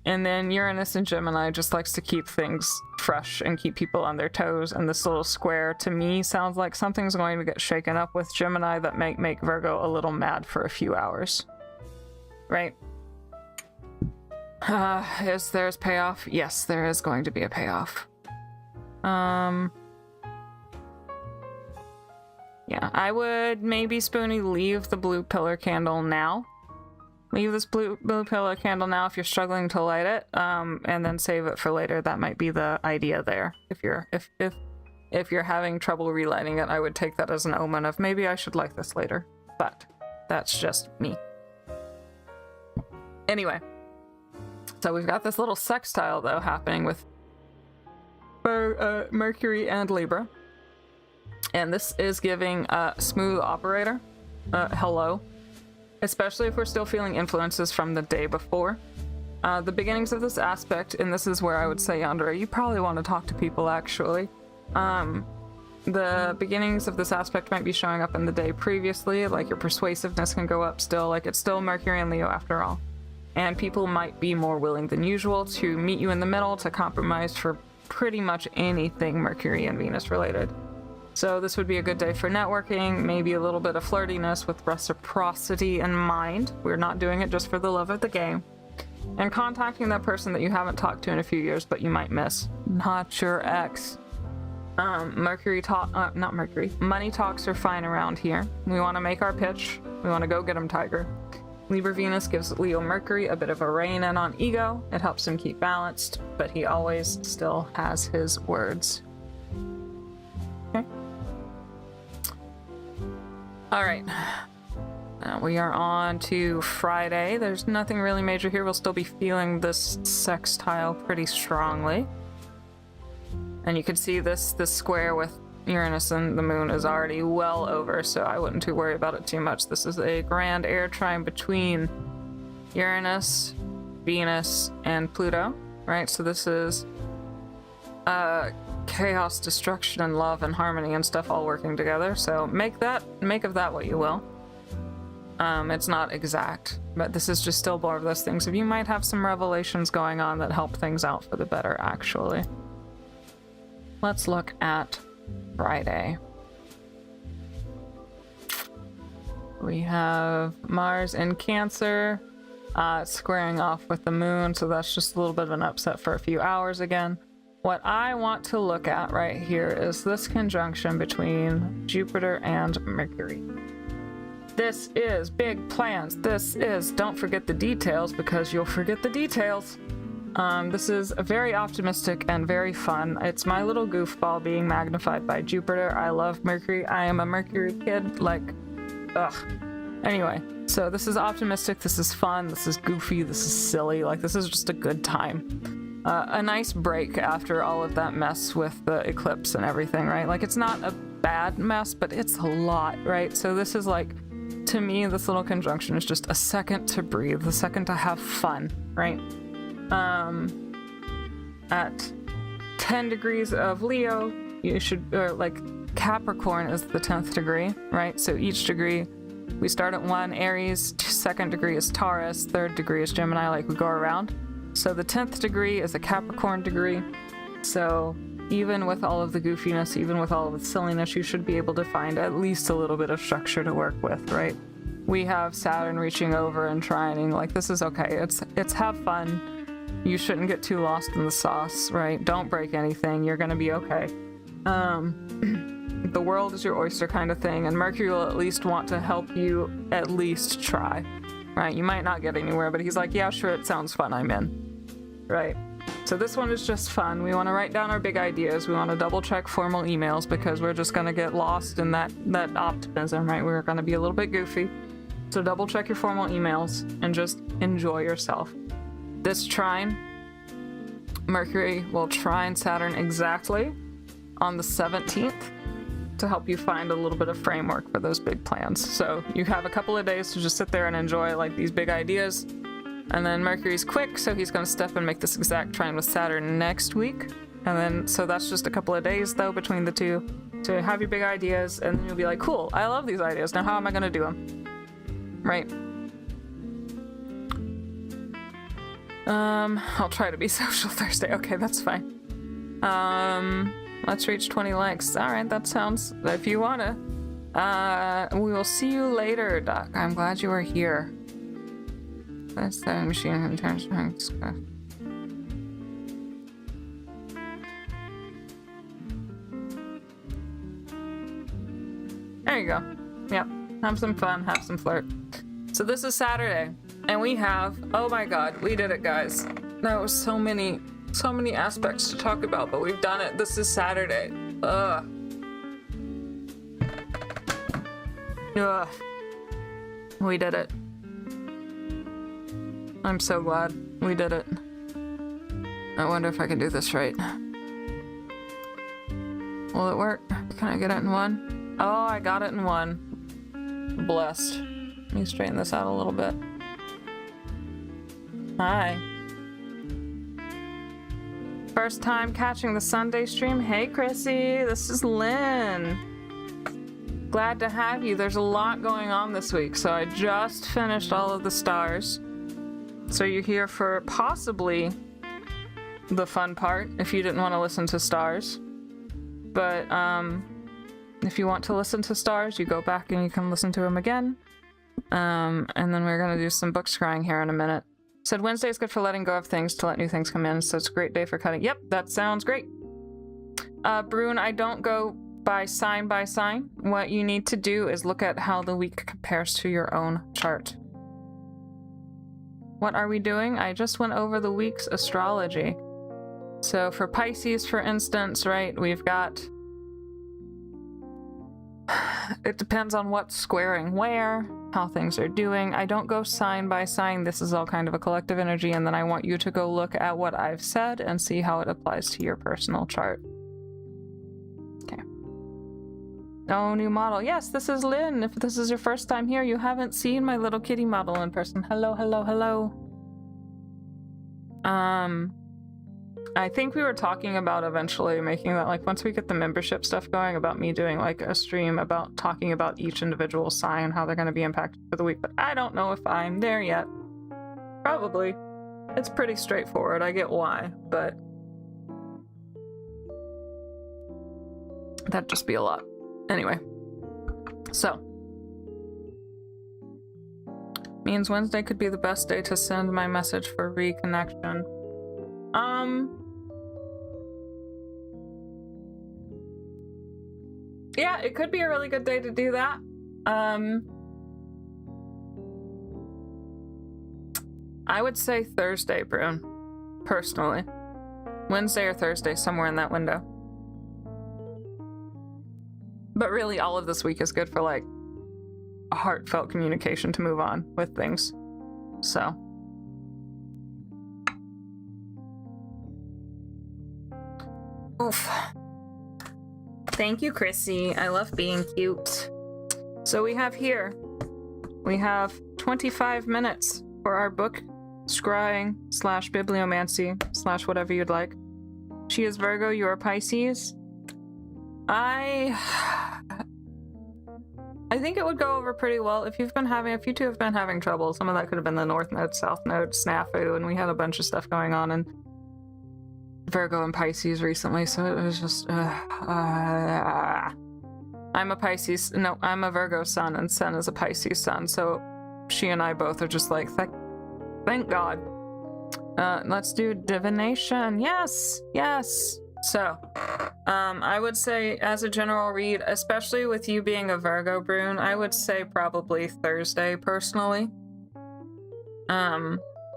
And then Uranus and Gemini just likes to keep things fresh and keep people on their toes. And this little square, to me, sounds like something's going to get shaken up with Gemini that might make Virgo a little mad for a few hours. Right? Is there's payoff? Yes, there is going to be a payoff. Yeah, I would maybe, Spoonie, leave the blue pillar candle now. Leave this blue pillar candle now if you're struggling to light it, and then save it for later. That might be the idea there. If you're having trouble relighting it, I would take that as an omen of maybe I should light this later. But that's just me. Anyway, so we've got this little sextile though happening with Mercury and Libra. And this is giving a smooth operator. Hello. Especially if we're still feeling influences from the day before. The beginnings of this aspect, and this is where I would say, Andrea, you probably want to talk to people, actually. The beginnings of this aspect might be showing up in the day previously, like your persuasiveness can go up still, like it's still Mercury and Leo after all. And people might be more willing than usual to meet you in the middle, to compromise for pretty much anything Mercury and Venus related. So this would be a good day for networking, maybe a little bit of flirtiness with reciprocity in mind. We're not doing it just for the love of the game. And contacting that person that you haven't talked to in a few years, but you might miss. Not your ex. Money talks are fine around here. We want to make our pitch. We want to go get him, Tiger. Libra Venus gives Leo Mercury a bit of a rein in on ego. It helps him keep balanced, but he always still has his words. Okay. All right. Now we are on to Friday. There's nothing really major here. We'll still be feeling this sextile pretty strongly. And you can see this square with Uranus and the moon is already well over, so I wouldn't too worry about it too much. This is a grand air trine between Uranus, Venus, and Pluto, right? So this is chaos, destruction, and love and harmony and stuff all working together. So make of that what you will. It's not exact, but this is just still more of those things. If you might have some revelations going on that help things out for the better, actually. Let's look at Friday. We have Mars in Cancer. It's squaring off with the moon, so that's just a little bit of an upset for a few hours again. What I want to look at right here is this conjunction between Jupiter and Mercury. This is big plans. This is, don't forget the details because you'll forget the details. This is very optimistic and very fun. It's my little goofball being magnified by Jupiter. I love Mercury. I am a Mercury kid, like, ugh. Anyway, so this is optimistic, this is fun, this is goofy, this is silly, like this is just a good time. A nice break after all of that mess with the eclipse and everything, right? Like it's not a bad mess, but it's a lot, right? So this is like, to me, this little conjunction is just a second to breathe, a second to have fun, right? At 10 degrees of Leo, you should, or like Capricorn is the 10th degree, right? So each degree, we start at 1, Aries, 2nd degree is Taurus, 3rd degree is Gemini, like we go around. So the 10th degree is a Capricorn degree. So even with all of the goofiness, even with all of the silliness, you should be able to find at least a little bit of structure to work with, right? We have Saturn reaching over and trining, like this is okay. It's have fun. You shouldn't get too lost in the sauce, right? Don't break anything, you're gonna be okay. The world is your oyster kind of thing, and Mercury will at least want to help you at least try, right? You might not get anywhere, but he's like, yeah, sure, it sounds fun, I'm in, right? So this one is just fun. We want to write down our big ideas. We want to double check formal emails because we're just going to get lost in that optimism, right? We're going to be a little bit goofy. So double check your formal emails and just enjoy yourself. This trine, Mercury will trine Saturn exactly on the 17th. To help you find a little bit of framework for those big plans. So you have a couple of days to just sit there and enjoy like these big ideas. And then Mercury's quick, so he's going to step and make this exact trine with Saturn next week. And then, so that's just a couple of days though between the two to have your big ideas. And then you'll be like, cool, I love these ideas. Now how am I going to do them? Right. I'll try to be social Thursday. Okay, that's fine. Let's reach 20 likes. All right, that sounds, if you wanna. We will see you later, Doc. I'm glad you are here. That's the machine in terms of discuss. There you go. Yep. Have some fun, have some flirt. So this is Saturday, and we have, oh my god, we did it, guys. There was so many aspects to talk about, but we've done it. This is Saturday. Ugh. We did it. I'm so glad we did it. I wonder if I can do this right. Will it work? Can I get it in one? Oh, I got it in one. Blessed. Let me straighten this out a little bit. Hi. First time catching the Sunday stream. Hey Chrissy, this is Lynn. Glad to have you. There's a lot going on this week, so I just finished all of the stars. So you're here for possibly the fun part if you didn't want to listen to stars. But if you want to listen to stars, you go back and you can listen to them again. And then we're gonna do some book scrying here in a minute. Said Wednesday is good for letting go of things to let new things come in, so it's a great day for cutting. Yep, that sounds great. Brune, I don't go by sign. What you need to do is look at how the week compares to your own chart. What are we doing? I just went over the week's astrology. So for Pisces, for instance, right, we've got... It depends on what's squaring where, how things are doing. I don't go sign by sign. This is all kind of a collective energy, and then I want you to go look at what I've said and see how it applies to your personal chart. Okay. Oh, new model. Yes, this is Lynn. If this is your first time here, you haven't seen my little kitty model in person. Hello, hello, hello. I think we were talking about eventually making that, like, once we get the membership stuff going, about me doing like a stream about talking about each individual sign, how they're going to be impacted for the week, but I don't know if I'm there yet. Probably. It's pretty straightforward. I get why, but that'd just be a lot. Anyway, so means Wednesday could be the best day to send my message for reconnection. Yeah, it could be a really good day to do that. I would say Thursday, Brune. personally. Wednesday or Thursday, somewhere in that window. But really, all of this week is good for, like, a heartfelt communication to move on with things. So. Oof. Thank you, Chrissy. I love being cute. So we have 25 minutes for our book scrying / bibliomancy / whatever you'd like. She is Virgo, you are Pisces. I think it would go over pretty well if you two have been having trouble. Some of that could have been the North Node, South Node snafu, and we had a bunch of stuff going on in Virgo and Pisces recently, so it was just I'm a Pisces, no, I'm a Virgo sun, and Sun is a Pisces sun, so she and I both are just like, thank God. Let's do divination. Yes. So, I would say as a general read, especially with you being a Virgo, Brune, I would say probably Thursday, personally.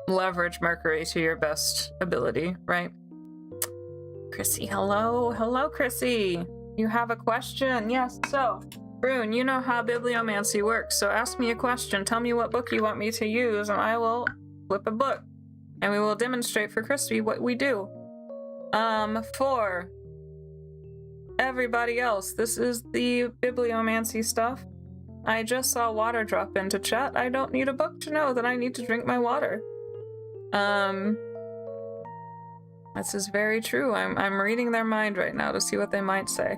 Leverage Mercury to your best ability, right? Chrissy, hello, Chrissy. You have a question? Yes. So, Brune, you know how bibliomancy works, so ask me a question. Tell me what book you want me to use, and I will flip a book, and we will demonstrate for Chrissy what we do. For everybody else, this is the bibliomancy stuff. I just saw water drop into chat. I don't need a book to know that I need to drink my water. This is very true. I'm reading their mind right now to see what they might say.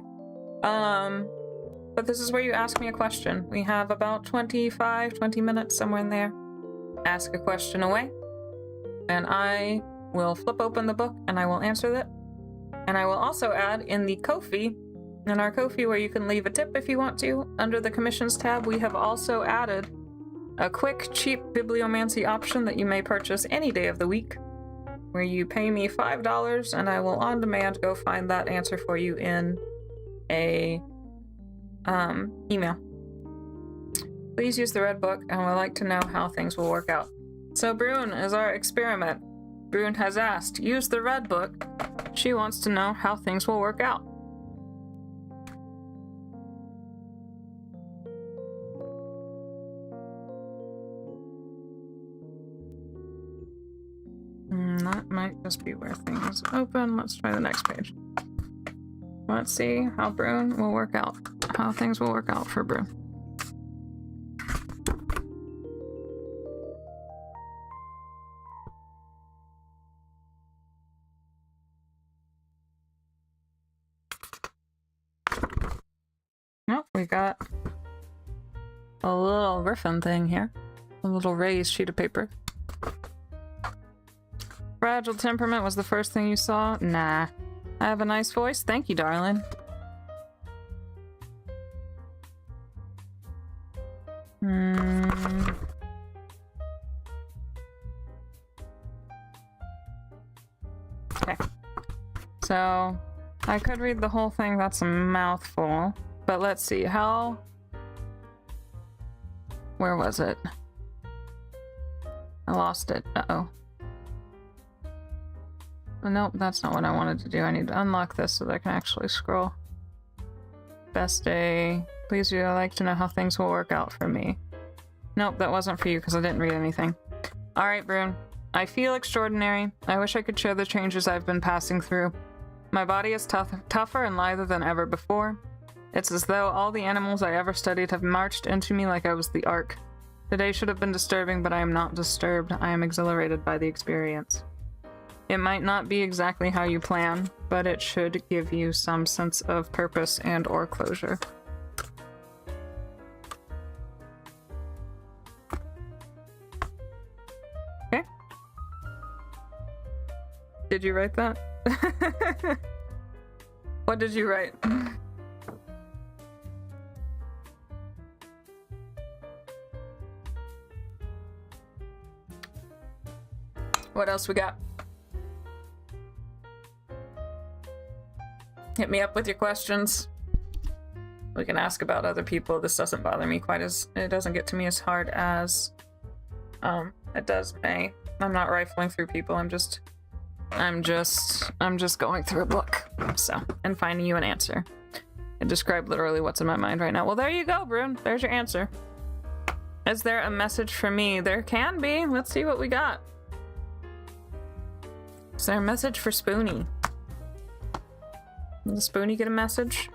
But this is where you ask me a question. We have about 20 minutes, somewhere in there. Ask a question away. And I will flip open the book and I will answer that. And I will also add in the Ko-fi, in our Ko-fi where you can leave a tip if you want to, under the commissions tab, we have also added a quick, cheap bibliomancy option that you may purchase any day of the week, where you pay me $5 and I will on demand go find that answer for you in a email. Please use the red book and we'd like to know how things will work out. So Brune is our experiment. Brune has asked, use the red book. She wants to know how things will work out. That might just be where things open. Let's try the next page. Let's see how Brune will work out. How things will work out for Brune. Nope, we got a little griffin thing here. A little raised sheet of paper. Fragile temperament was the first thing you saw? Nah. I have a nice voice? Thank you, darling. Okay. So, I could read the whole thing. That's a mouthful. But let's see. How... Where was it? I lost it. Uh-oh. Nope, that's not what I wanted to do. I need to unlock this so that I can actually scroll. Best day. Please, would I like to know how things will work out for me. Nope, that wasn't for you because I didn't read anything. Alright, Brune. I feel extraordinary. I wish I could share the changes I've been passing through. My body is tougher and lither than ever before. It's as though all the animals I ever studied have marched into me like I was the Ark. Today should have been disturbing, but I am not disturbed. I am exhilarated by the experience. It might not be exactly how you plan, but it should give you some sense of purpose and or closure. Okay. Did you write that? What did you write? What else we got? Hit me up with your questions. We can ask about other people. This doesn't bother me quite as... It doesn't get to me as hard as... it does May. I'm not rifling through people. I'm just I'm just going through a book, so, and finding you an answer. I describe literally what's in my mind right now. Well, there you go, Brune. There's your answer. Is there a message for me? There can be. Let's see what we got. Is there a message for Spoonie? Does Spoonie get a message?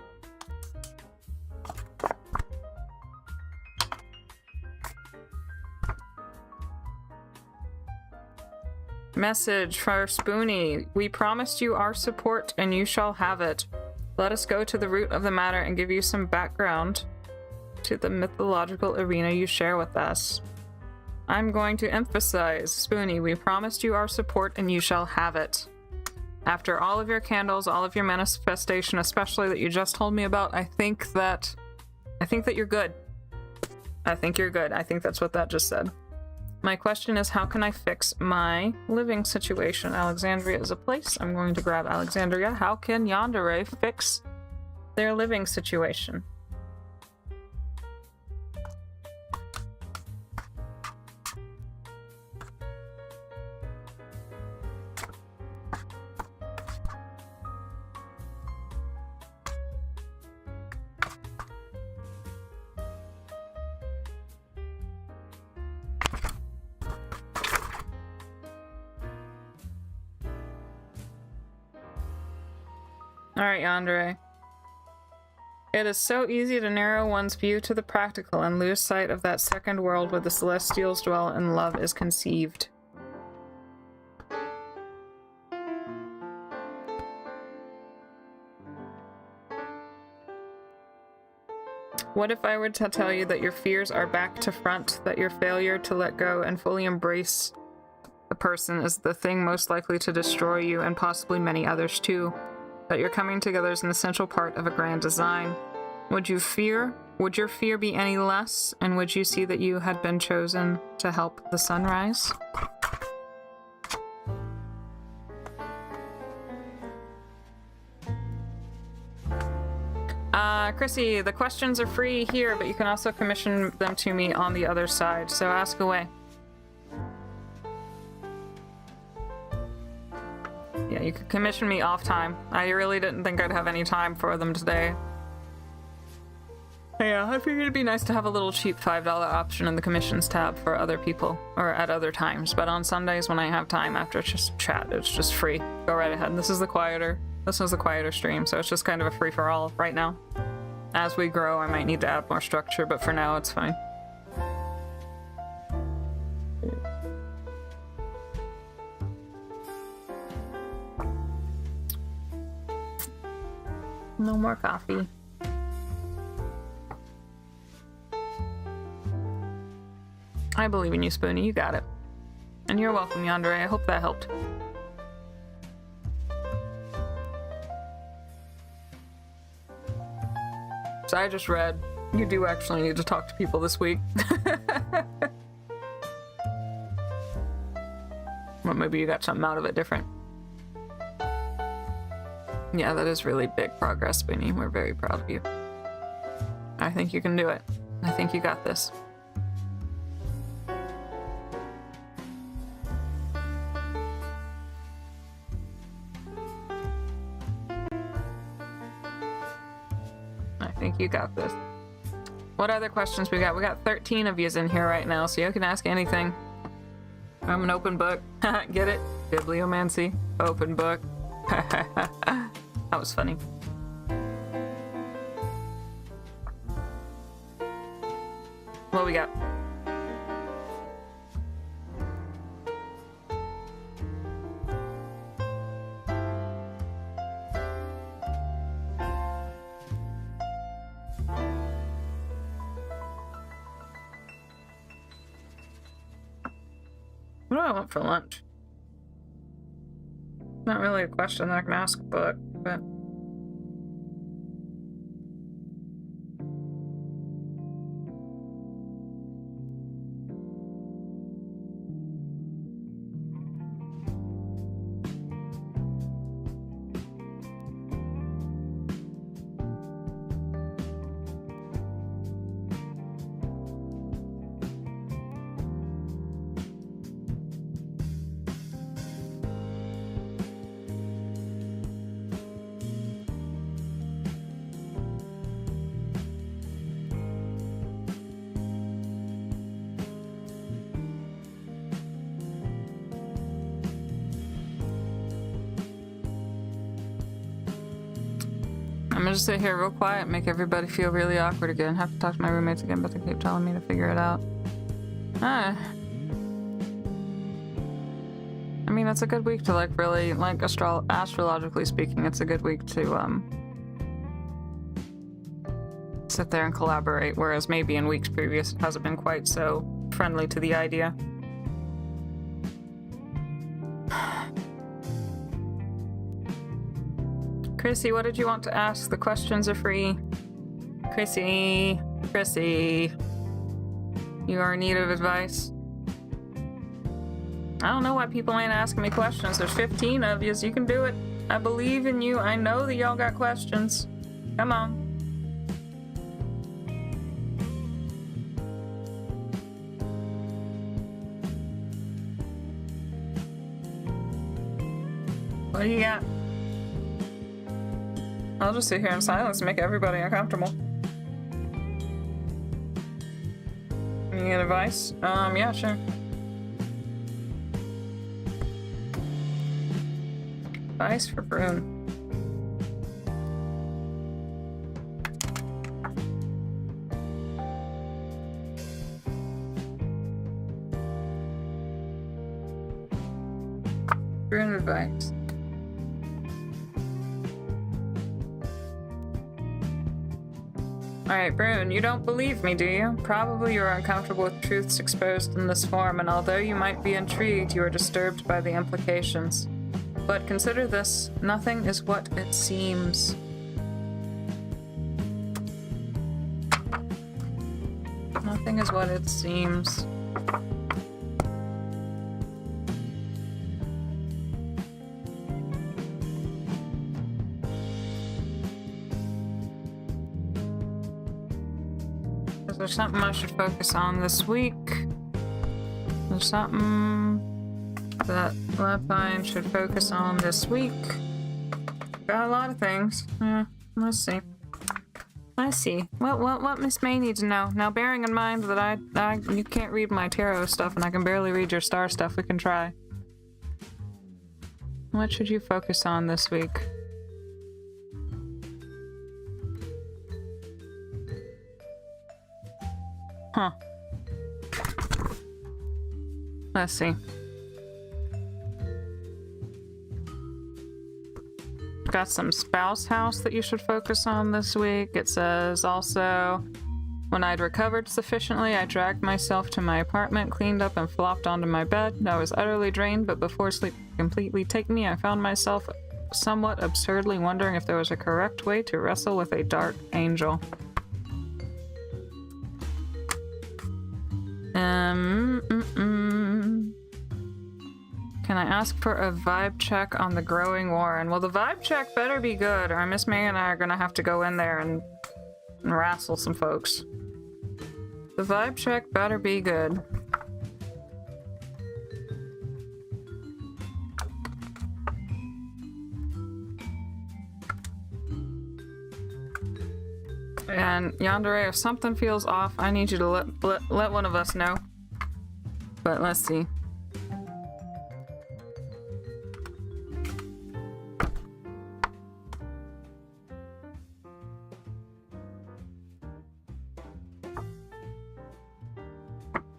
Message for Spoonie. We promised you our support and you shall have it. Let us go to the root of the matter and give you some background to the mythological arena you share with us. I'm going to emphasize, Spoonie, we promised you our support and you shall have it. After all of your candles, all of your manifestation, especially that you just told me about, I think that you're good. I think you're good. I think that's what that just said. My question is, how can I fix my living situation? Alexandria is a place. I'm going to grab Alexandria. How can Yandere fix their living situation? Alright, Yandere. It is so easy to narrow one's view to the practical and lose sight of that second world where the celestials dwell and love is conceived. What if I were to tell you that your fears are back to front, that your failure to let go and fully embrace the person is the thing most likely to destroy you and possibly many others too? That your coming together is an essential part of a grand design. Would your fear be any less, and would you see that you had been chosen to help the sunrise? Chrissy, the questions are free here, but you can also commission them to me on the other side, so ask away. Yeah, you could commission me off time. I really didn't think I'd have any time for them today. Yeah, I figured it'd be nice to have a little cheap $5 option in the commissions tab for other people, or at other times. But on Sundays when I have time after it's just chat, it's just free. Go right ahead. This is the quieter stream, so it's just kind of a free-for-all right now. As we grow, I might need to add more structure, but for now, it's fine. No more coffee. I believe in you, Spoonie. You got it. And you're welcome, Yandere. I hope that helped. So I just read, you do actually need to talk to people this week. Well, maybe you got something out of it different. Yeah, that is really big progress, Spoonie. We're very proud of you. I think you can do it. I think you got this. I think you got this. What other questions we got? We got 13 of yous in here right now, so you can ask anything. I'm an open book. Get it? Bibliomancy. Open book. That was funny. What we got? What do I want for lunch? Not really a question that I can ask a book, but... I'm gonna just sit here real quiet and make everybody feel really awkward again. Have to talk to my roommates again, but they keep telling me to figure it out. I mean, it's a good week to like really, like astrologically speaking, it's a good week to sit there and collaborate, whereas maybe in weeks previous it hasn't been quite so friendly to the idea. Chrissy, what did you want to ask? The questions are free. Chrissy, you are in need of advice. I don't know why people ain't asking me questions. There's 15 of you, so you can do it. I believe in you. I know that y'all got questions. Come on. What do you got? I'll just sit here in silence and make everybody uncomfortable. You need advice? Yeah, sure. Advice for Brune. Brune advice. Alright, Brune, you don't believe me, do you? Probably you are uncomfortable with truths exposed in this form, and although you might be intrigued, you are disturbed by the implications. But consider this, nothing is what it seems. Nothing is what it seems. There's something I should focus on this week. There's something that Lapine should focus on this week. Got a lot of things. Yeah, let's see. I see. What Miss May needs to know. Now, bearing in mind that you can't read my tarot stuff and I can barely read your star stuff, we can try. What should you focus on this week? Huh. Let's see. Got some spouse house that you should focus on this week. It says also, when I'd recovered sufficiently, I dragged myself to my apartment, cleaned up, and flopped onto my bed. I was utterly drained, but before sleep could completely take me, I found myself somewhat absurdly wondering if there was a correct way to wrestle with a dark angel. Can I ask for a vibe check on the growing Warren? Well, the vibe check better be good, or Miss May and I are gonna have to go in there and wrestle some folks. The vibe check better be good. And Yandere, if something feels off, I need you to let one of us know. But let's see.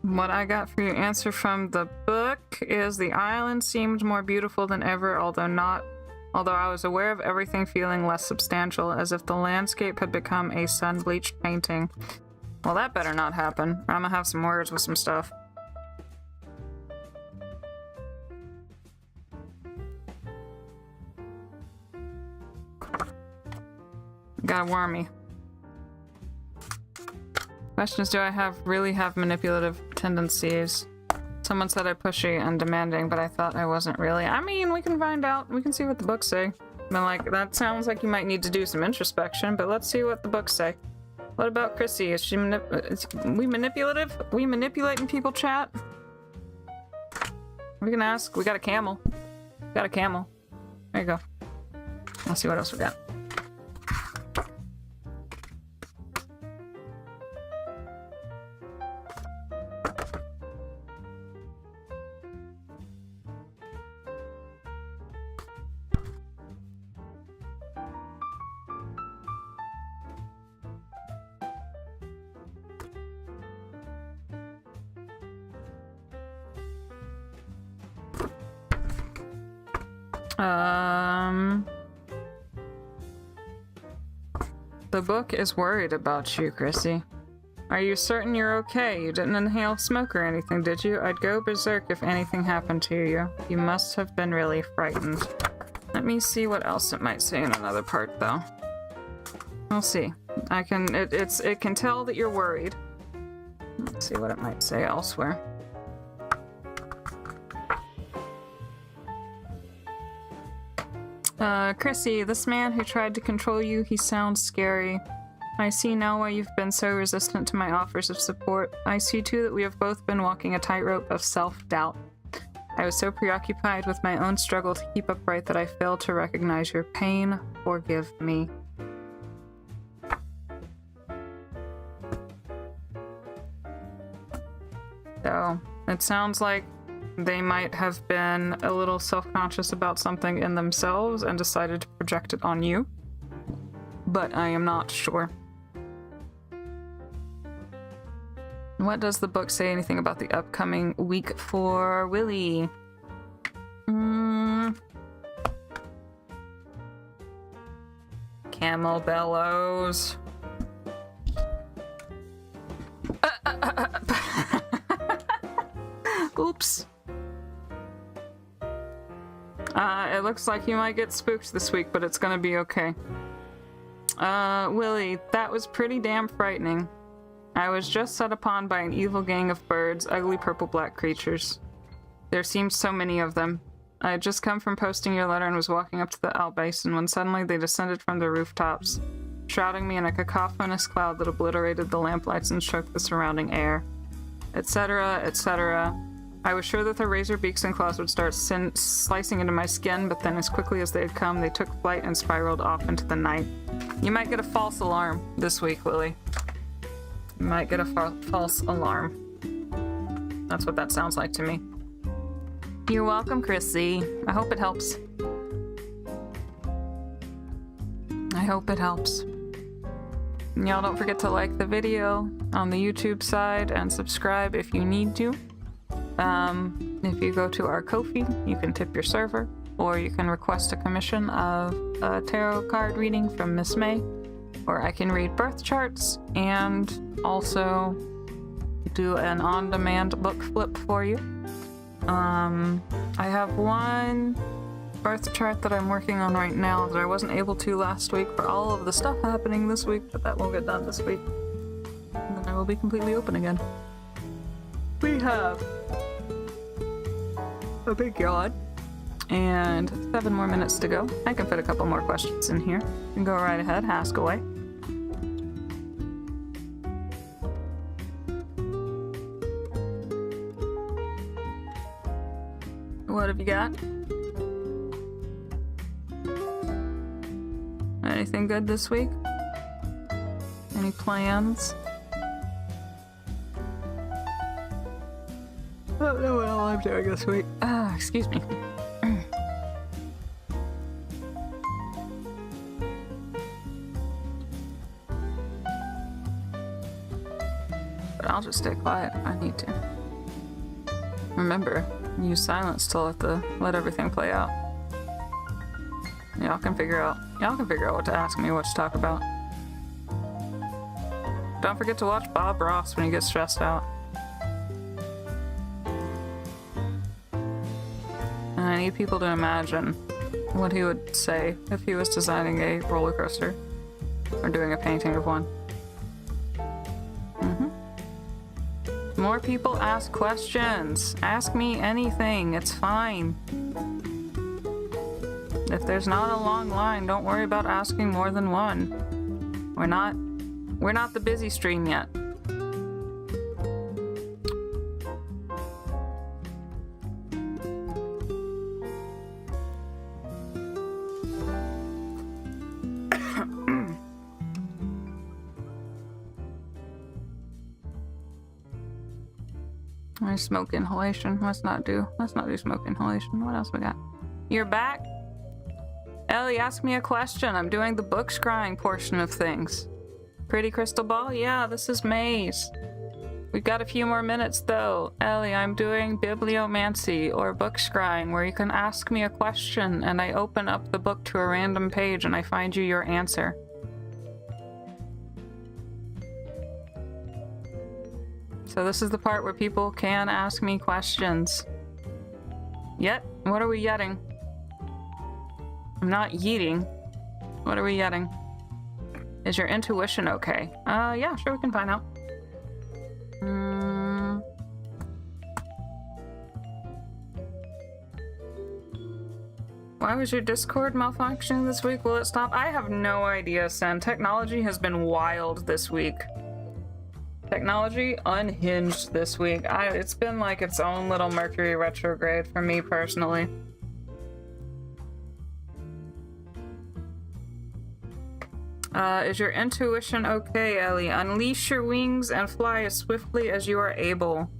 What I got for your answer from the book is the island seemed more beautiful than ever, although I was aware of everything feeling less substantial, as if the landscape had become a sun-bleached painting. Well, that better not happen. I'm gonna have some words with some stuff. Got a wormy. Questions, do I really have manipulative tendencies? Someone said I'm pushy and demanding, but I thought I wasn't really. I mean, we can find out. We can see what the books say. But like, that sounds like you might need to do some introspection, but let's see what the books say. What about Chrissy? Is she we manipulative? We manipulating people, chat? We can ask. We got a camel. Got a camel. There you go. Let's see what else we got. The book is worried about you, Chrissy. Are you certain you're okay? You didn't inhale smoke or anything, did you? I'd go berserk if anything happened to you. You must have been really frightened. Let me see what else it might say in another part, though. We'll see. It can tell that you're worried. Let's see what it might say elsewhere. Chrissy, this man who tried to control you, he sounds scary. I see now why you've been so resistant to my offers of support. I see too that we have both been walking a tightrope of self-doubt. I was so preoccupied with my own struggle to keep upright that I failed to recognize your pain. Forgive me. So, it sounds like they might have been a little self-conscious about something in themselves and decided to project it on you. But I am not sure. What does the book say anything about the upcoming week for Willy? Camel bellows. Oops. It looks like you might get spooked this week, but it's gonna be okay. Willy, that was pretty damn frightening. I was just set upon by an evil gang of birds, ugly purple-black creatures. There seemed so many of them. I had just come from posting your letter and was walking up to the Al Basin when suddenly they descended from the rooftops, shrouding me in a cacophonous cloud that obliterated the lamplights and shook the surrounding air. Etc., etc. I was sure that the razor beaks and claws would start slicing into my skin, but then as quickly as they had come, they took flight and spiraled off into the night. You might get a false alarm this week, Willy. You might get a false alarm. That's what that sounds like to me. You're welcome, Chrissy. I hope it helps. I hope it helps. Y'all don't forget to like the video on the YouTube side and subscribe if you need to. If you go to our Ko-fi, you can tip your server, or you can request a commission of a tarot card reading from Miss May, or I can read birth charts and also do an on-demand book flip for you. I have one birth chart that I'm working on right now that I wasn't able to last week for all of the stuff happening this week, but that will get done this week. And then I will be completely open again. We have a big yawn and 7 more minutes to go. I can fit a couple more questions in here. You can go right ahead, ask away. What have you got? Anything good this week? Any plans? I don't know what all I'm doing this week. Excuse me. But I'll just stay quiet if I need to. Remember, use silence to let everything play out. Y'all can figure out what to ask me, what to talk about. Don't forget to watch Bob Ross when you get stressed out. And I need people to imagine what he would say if he was designing a roller coaster or doing a painting of one. More people ask questions. Ask me anything. It's fine. If there's not a long line, don't worry about asking more than one. We're not the busy stream yet. Smoke inhalation. Let's not do smoke inhalation. What else we got? You're back? Ellie, ask me a question. I'm doing the book scrying portion of things. Pretty crystal ball? Yeah, this is May's. We've got a few more minutes though. Ellie, I'm doing bibliomancy or book scrying, where you can ask me a question and I open up the book to a random page and I find you your answer. So this is the part where people can ask me questions. Yet? What are we yetting? I'm not yeeting. What are we yetting? Is your intuition okay? Yeah, sure, we can find out. Why was your Discord malfunctioning this week? Will it stop? I have no idea, Sen. Technology has been wild this week. Technology unhinged this week. It's been like its own little Mercury retrograde for me personally. Is your intuition okay, Ellie? Unleash your wings and fly as swiftly as you are able.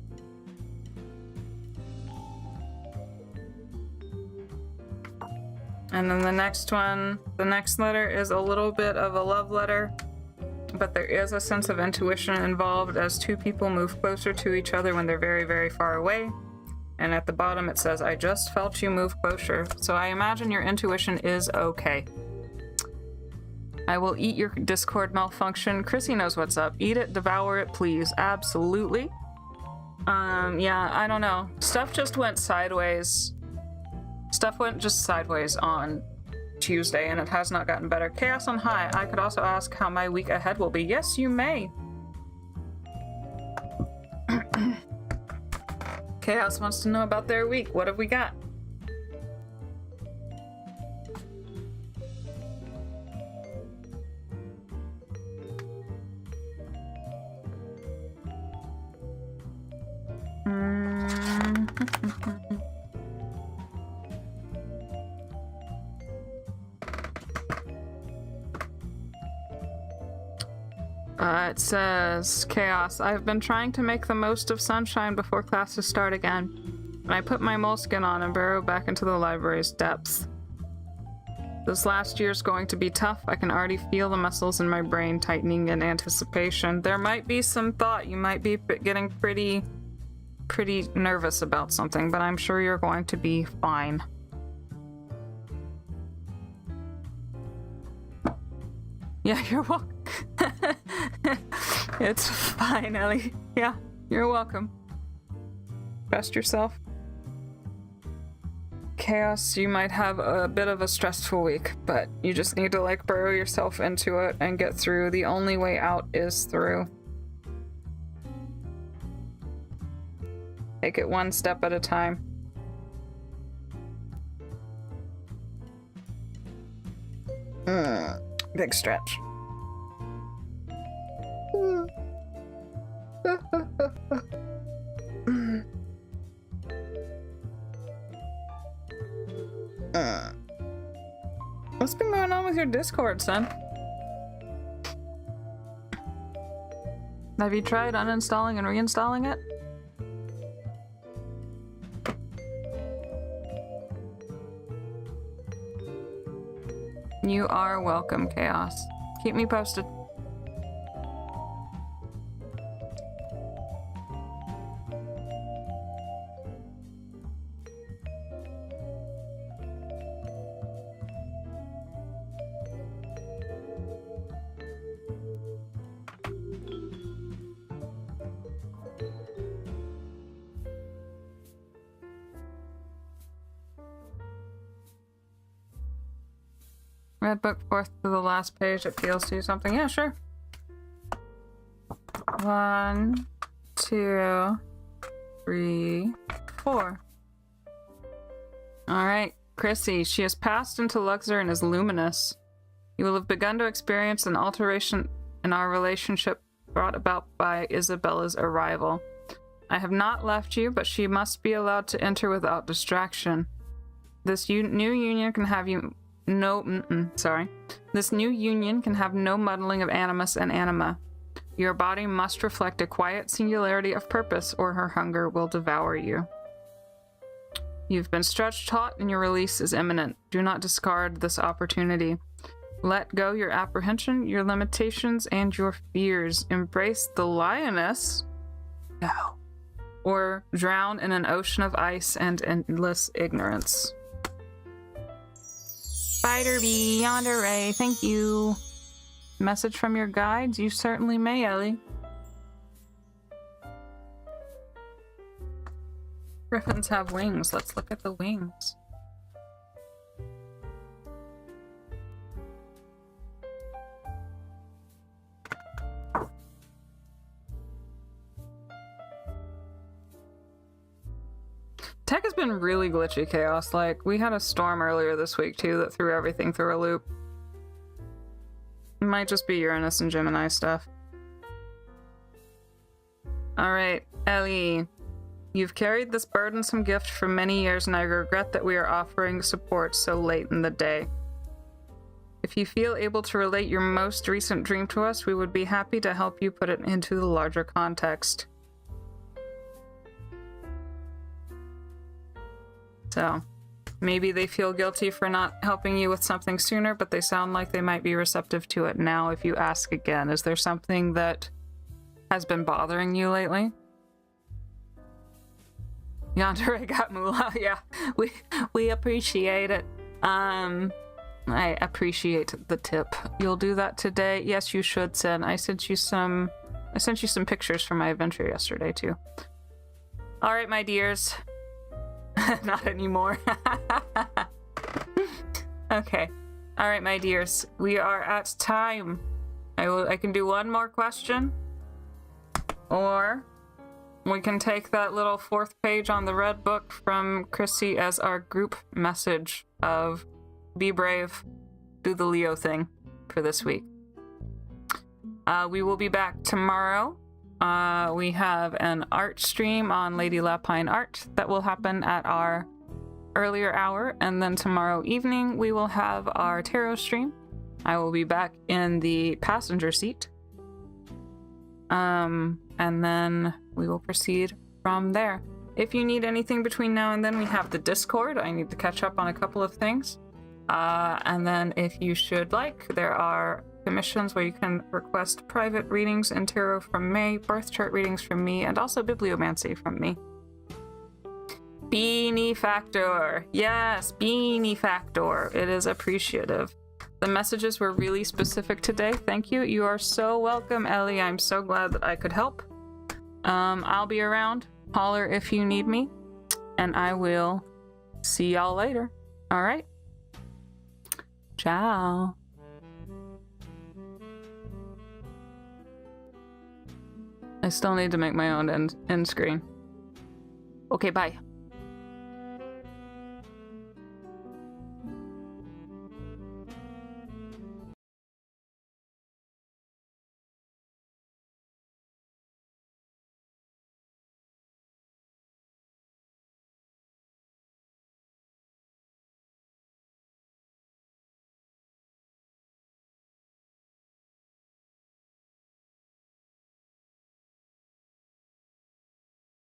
And then the next one, the next letter is a little bit of a love letter, but there is a sense of intuition involved as two people move closer to each other when they're very, very far away. And at the bottom it says, I just felt you move closer. So I imagine your intuition is okay. I will eat your Discord malfunction. Chrissy knows what's up. Eat it, devour it, please. Absolutely. Yeah, I don't know. Stuff just went sideways. Stuff went just sideways on Tuesday, and it has not gotten better. Chaos on high. I could also ask how my week ahead will be. Yes, you may. Chaos wants to know about their week. What have we got? It says, Chaos, I've been trying to make the most of sunshine before classes start again. And I put my moleskin on and burrow back into the library's depths. This last year's going to be tough. I can already feel the muscles in my brain tightening in anticipation. There might be some thought. You might be getting pretty nervous about something, but I'm sure you're going to be fine. Yeah, you're welcome. It's fine, Ellie. Yeah, you're welcome. Trust yourself. Chaos, you might have a bit of a stressful week, but you just need to like burrow yourself into it and get through. The only way out is through. Take it one step at a time. Big stretch. What's been going on with your Discord, son? Have you tried uninstalling and reinstalling it? You are welcome, Chaos. Keep me posted. Read book fourth to the last page. It feels to you something. Yeah, sure. 1, 2, 3, 4. Alright, Chrissy. She has passed into Luxor and is luminous. You will have begun to experience an alteration in our relationship brought about by Isabella's arrival. I have not left you, but she must be allowed to enter without distraction. This new union can have you... This new union can have no muddling of animus and anima. Your body must reflect a quiet singularity of purpose, or her hunger will devour you. You've been stretched taut, and your release is imminent. Do not discard this opportunity. Let go your apprehension, your limitations, and your fears. Embrace the lioness go. Or drown in an ocean of ice and endless ignorance. Spider bee, yonder ray, thank you. Message from your guides? You certainly may, Ellie. Griffins have wings. Let's look at the wings. Tech has been really glitchy chaos. Like, we had a storm earlier this week, too, that threw everything through a loop. It might just be Uranus and Gemini stuff. Alright, Ellie. You've carried this burdensome gift for many years, and I regret that we are offering support so late in the day. If you feel able to relate your most recent dream to us, we would be happy to help you put it into the larger context. So, maybe they feel guilty for not helping you with something sooner, but they sound like they might be receptive to it now if you ask again. Is there something that has been bothering you lately? Yonder, I got moolah. Yeah, we appreciate it. I appreciate the tip. You'll do that today? Yes, you should, Sin. I sent you some pictures from my adventure yesterday, too. All right, my dears. Not anymore. Okay. All right, my dears. We are at time. I can do one more question. Or we can take that little 4th page on the red book from Chrissy as our group message of be brave, do the Leo thing for this week. We will be back tomorrow. We have an art stream on Lady Lapine Art that will happen at our earlier hour, and then tomorrow evening we will have our tarot stream. I will be back in the passenger seat. And then we will proceed from there. If you need anything between now and then, we have the Discord. I need to catch up on a couple of things. And then if you should like, there are commissions where you can request private readings in tarot from me, birth chart readings from me, and also bibliomancy from me. Beanie Factor. Yes, Beanie Factor. It is appreciative. The messages were really specific today. Thank you. You are so welcome, Ellie. I'm so glad that I could help. I'll be around. Holler if you need me. And I will see y'all later. All right. Ciao. I still need to make my own end screen. Okay, bye.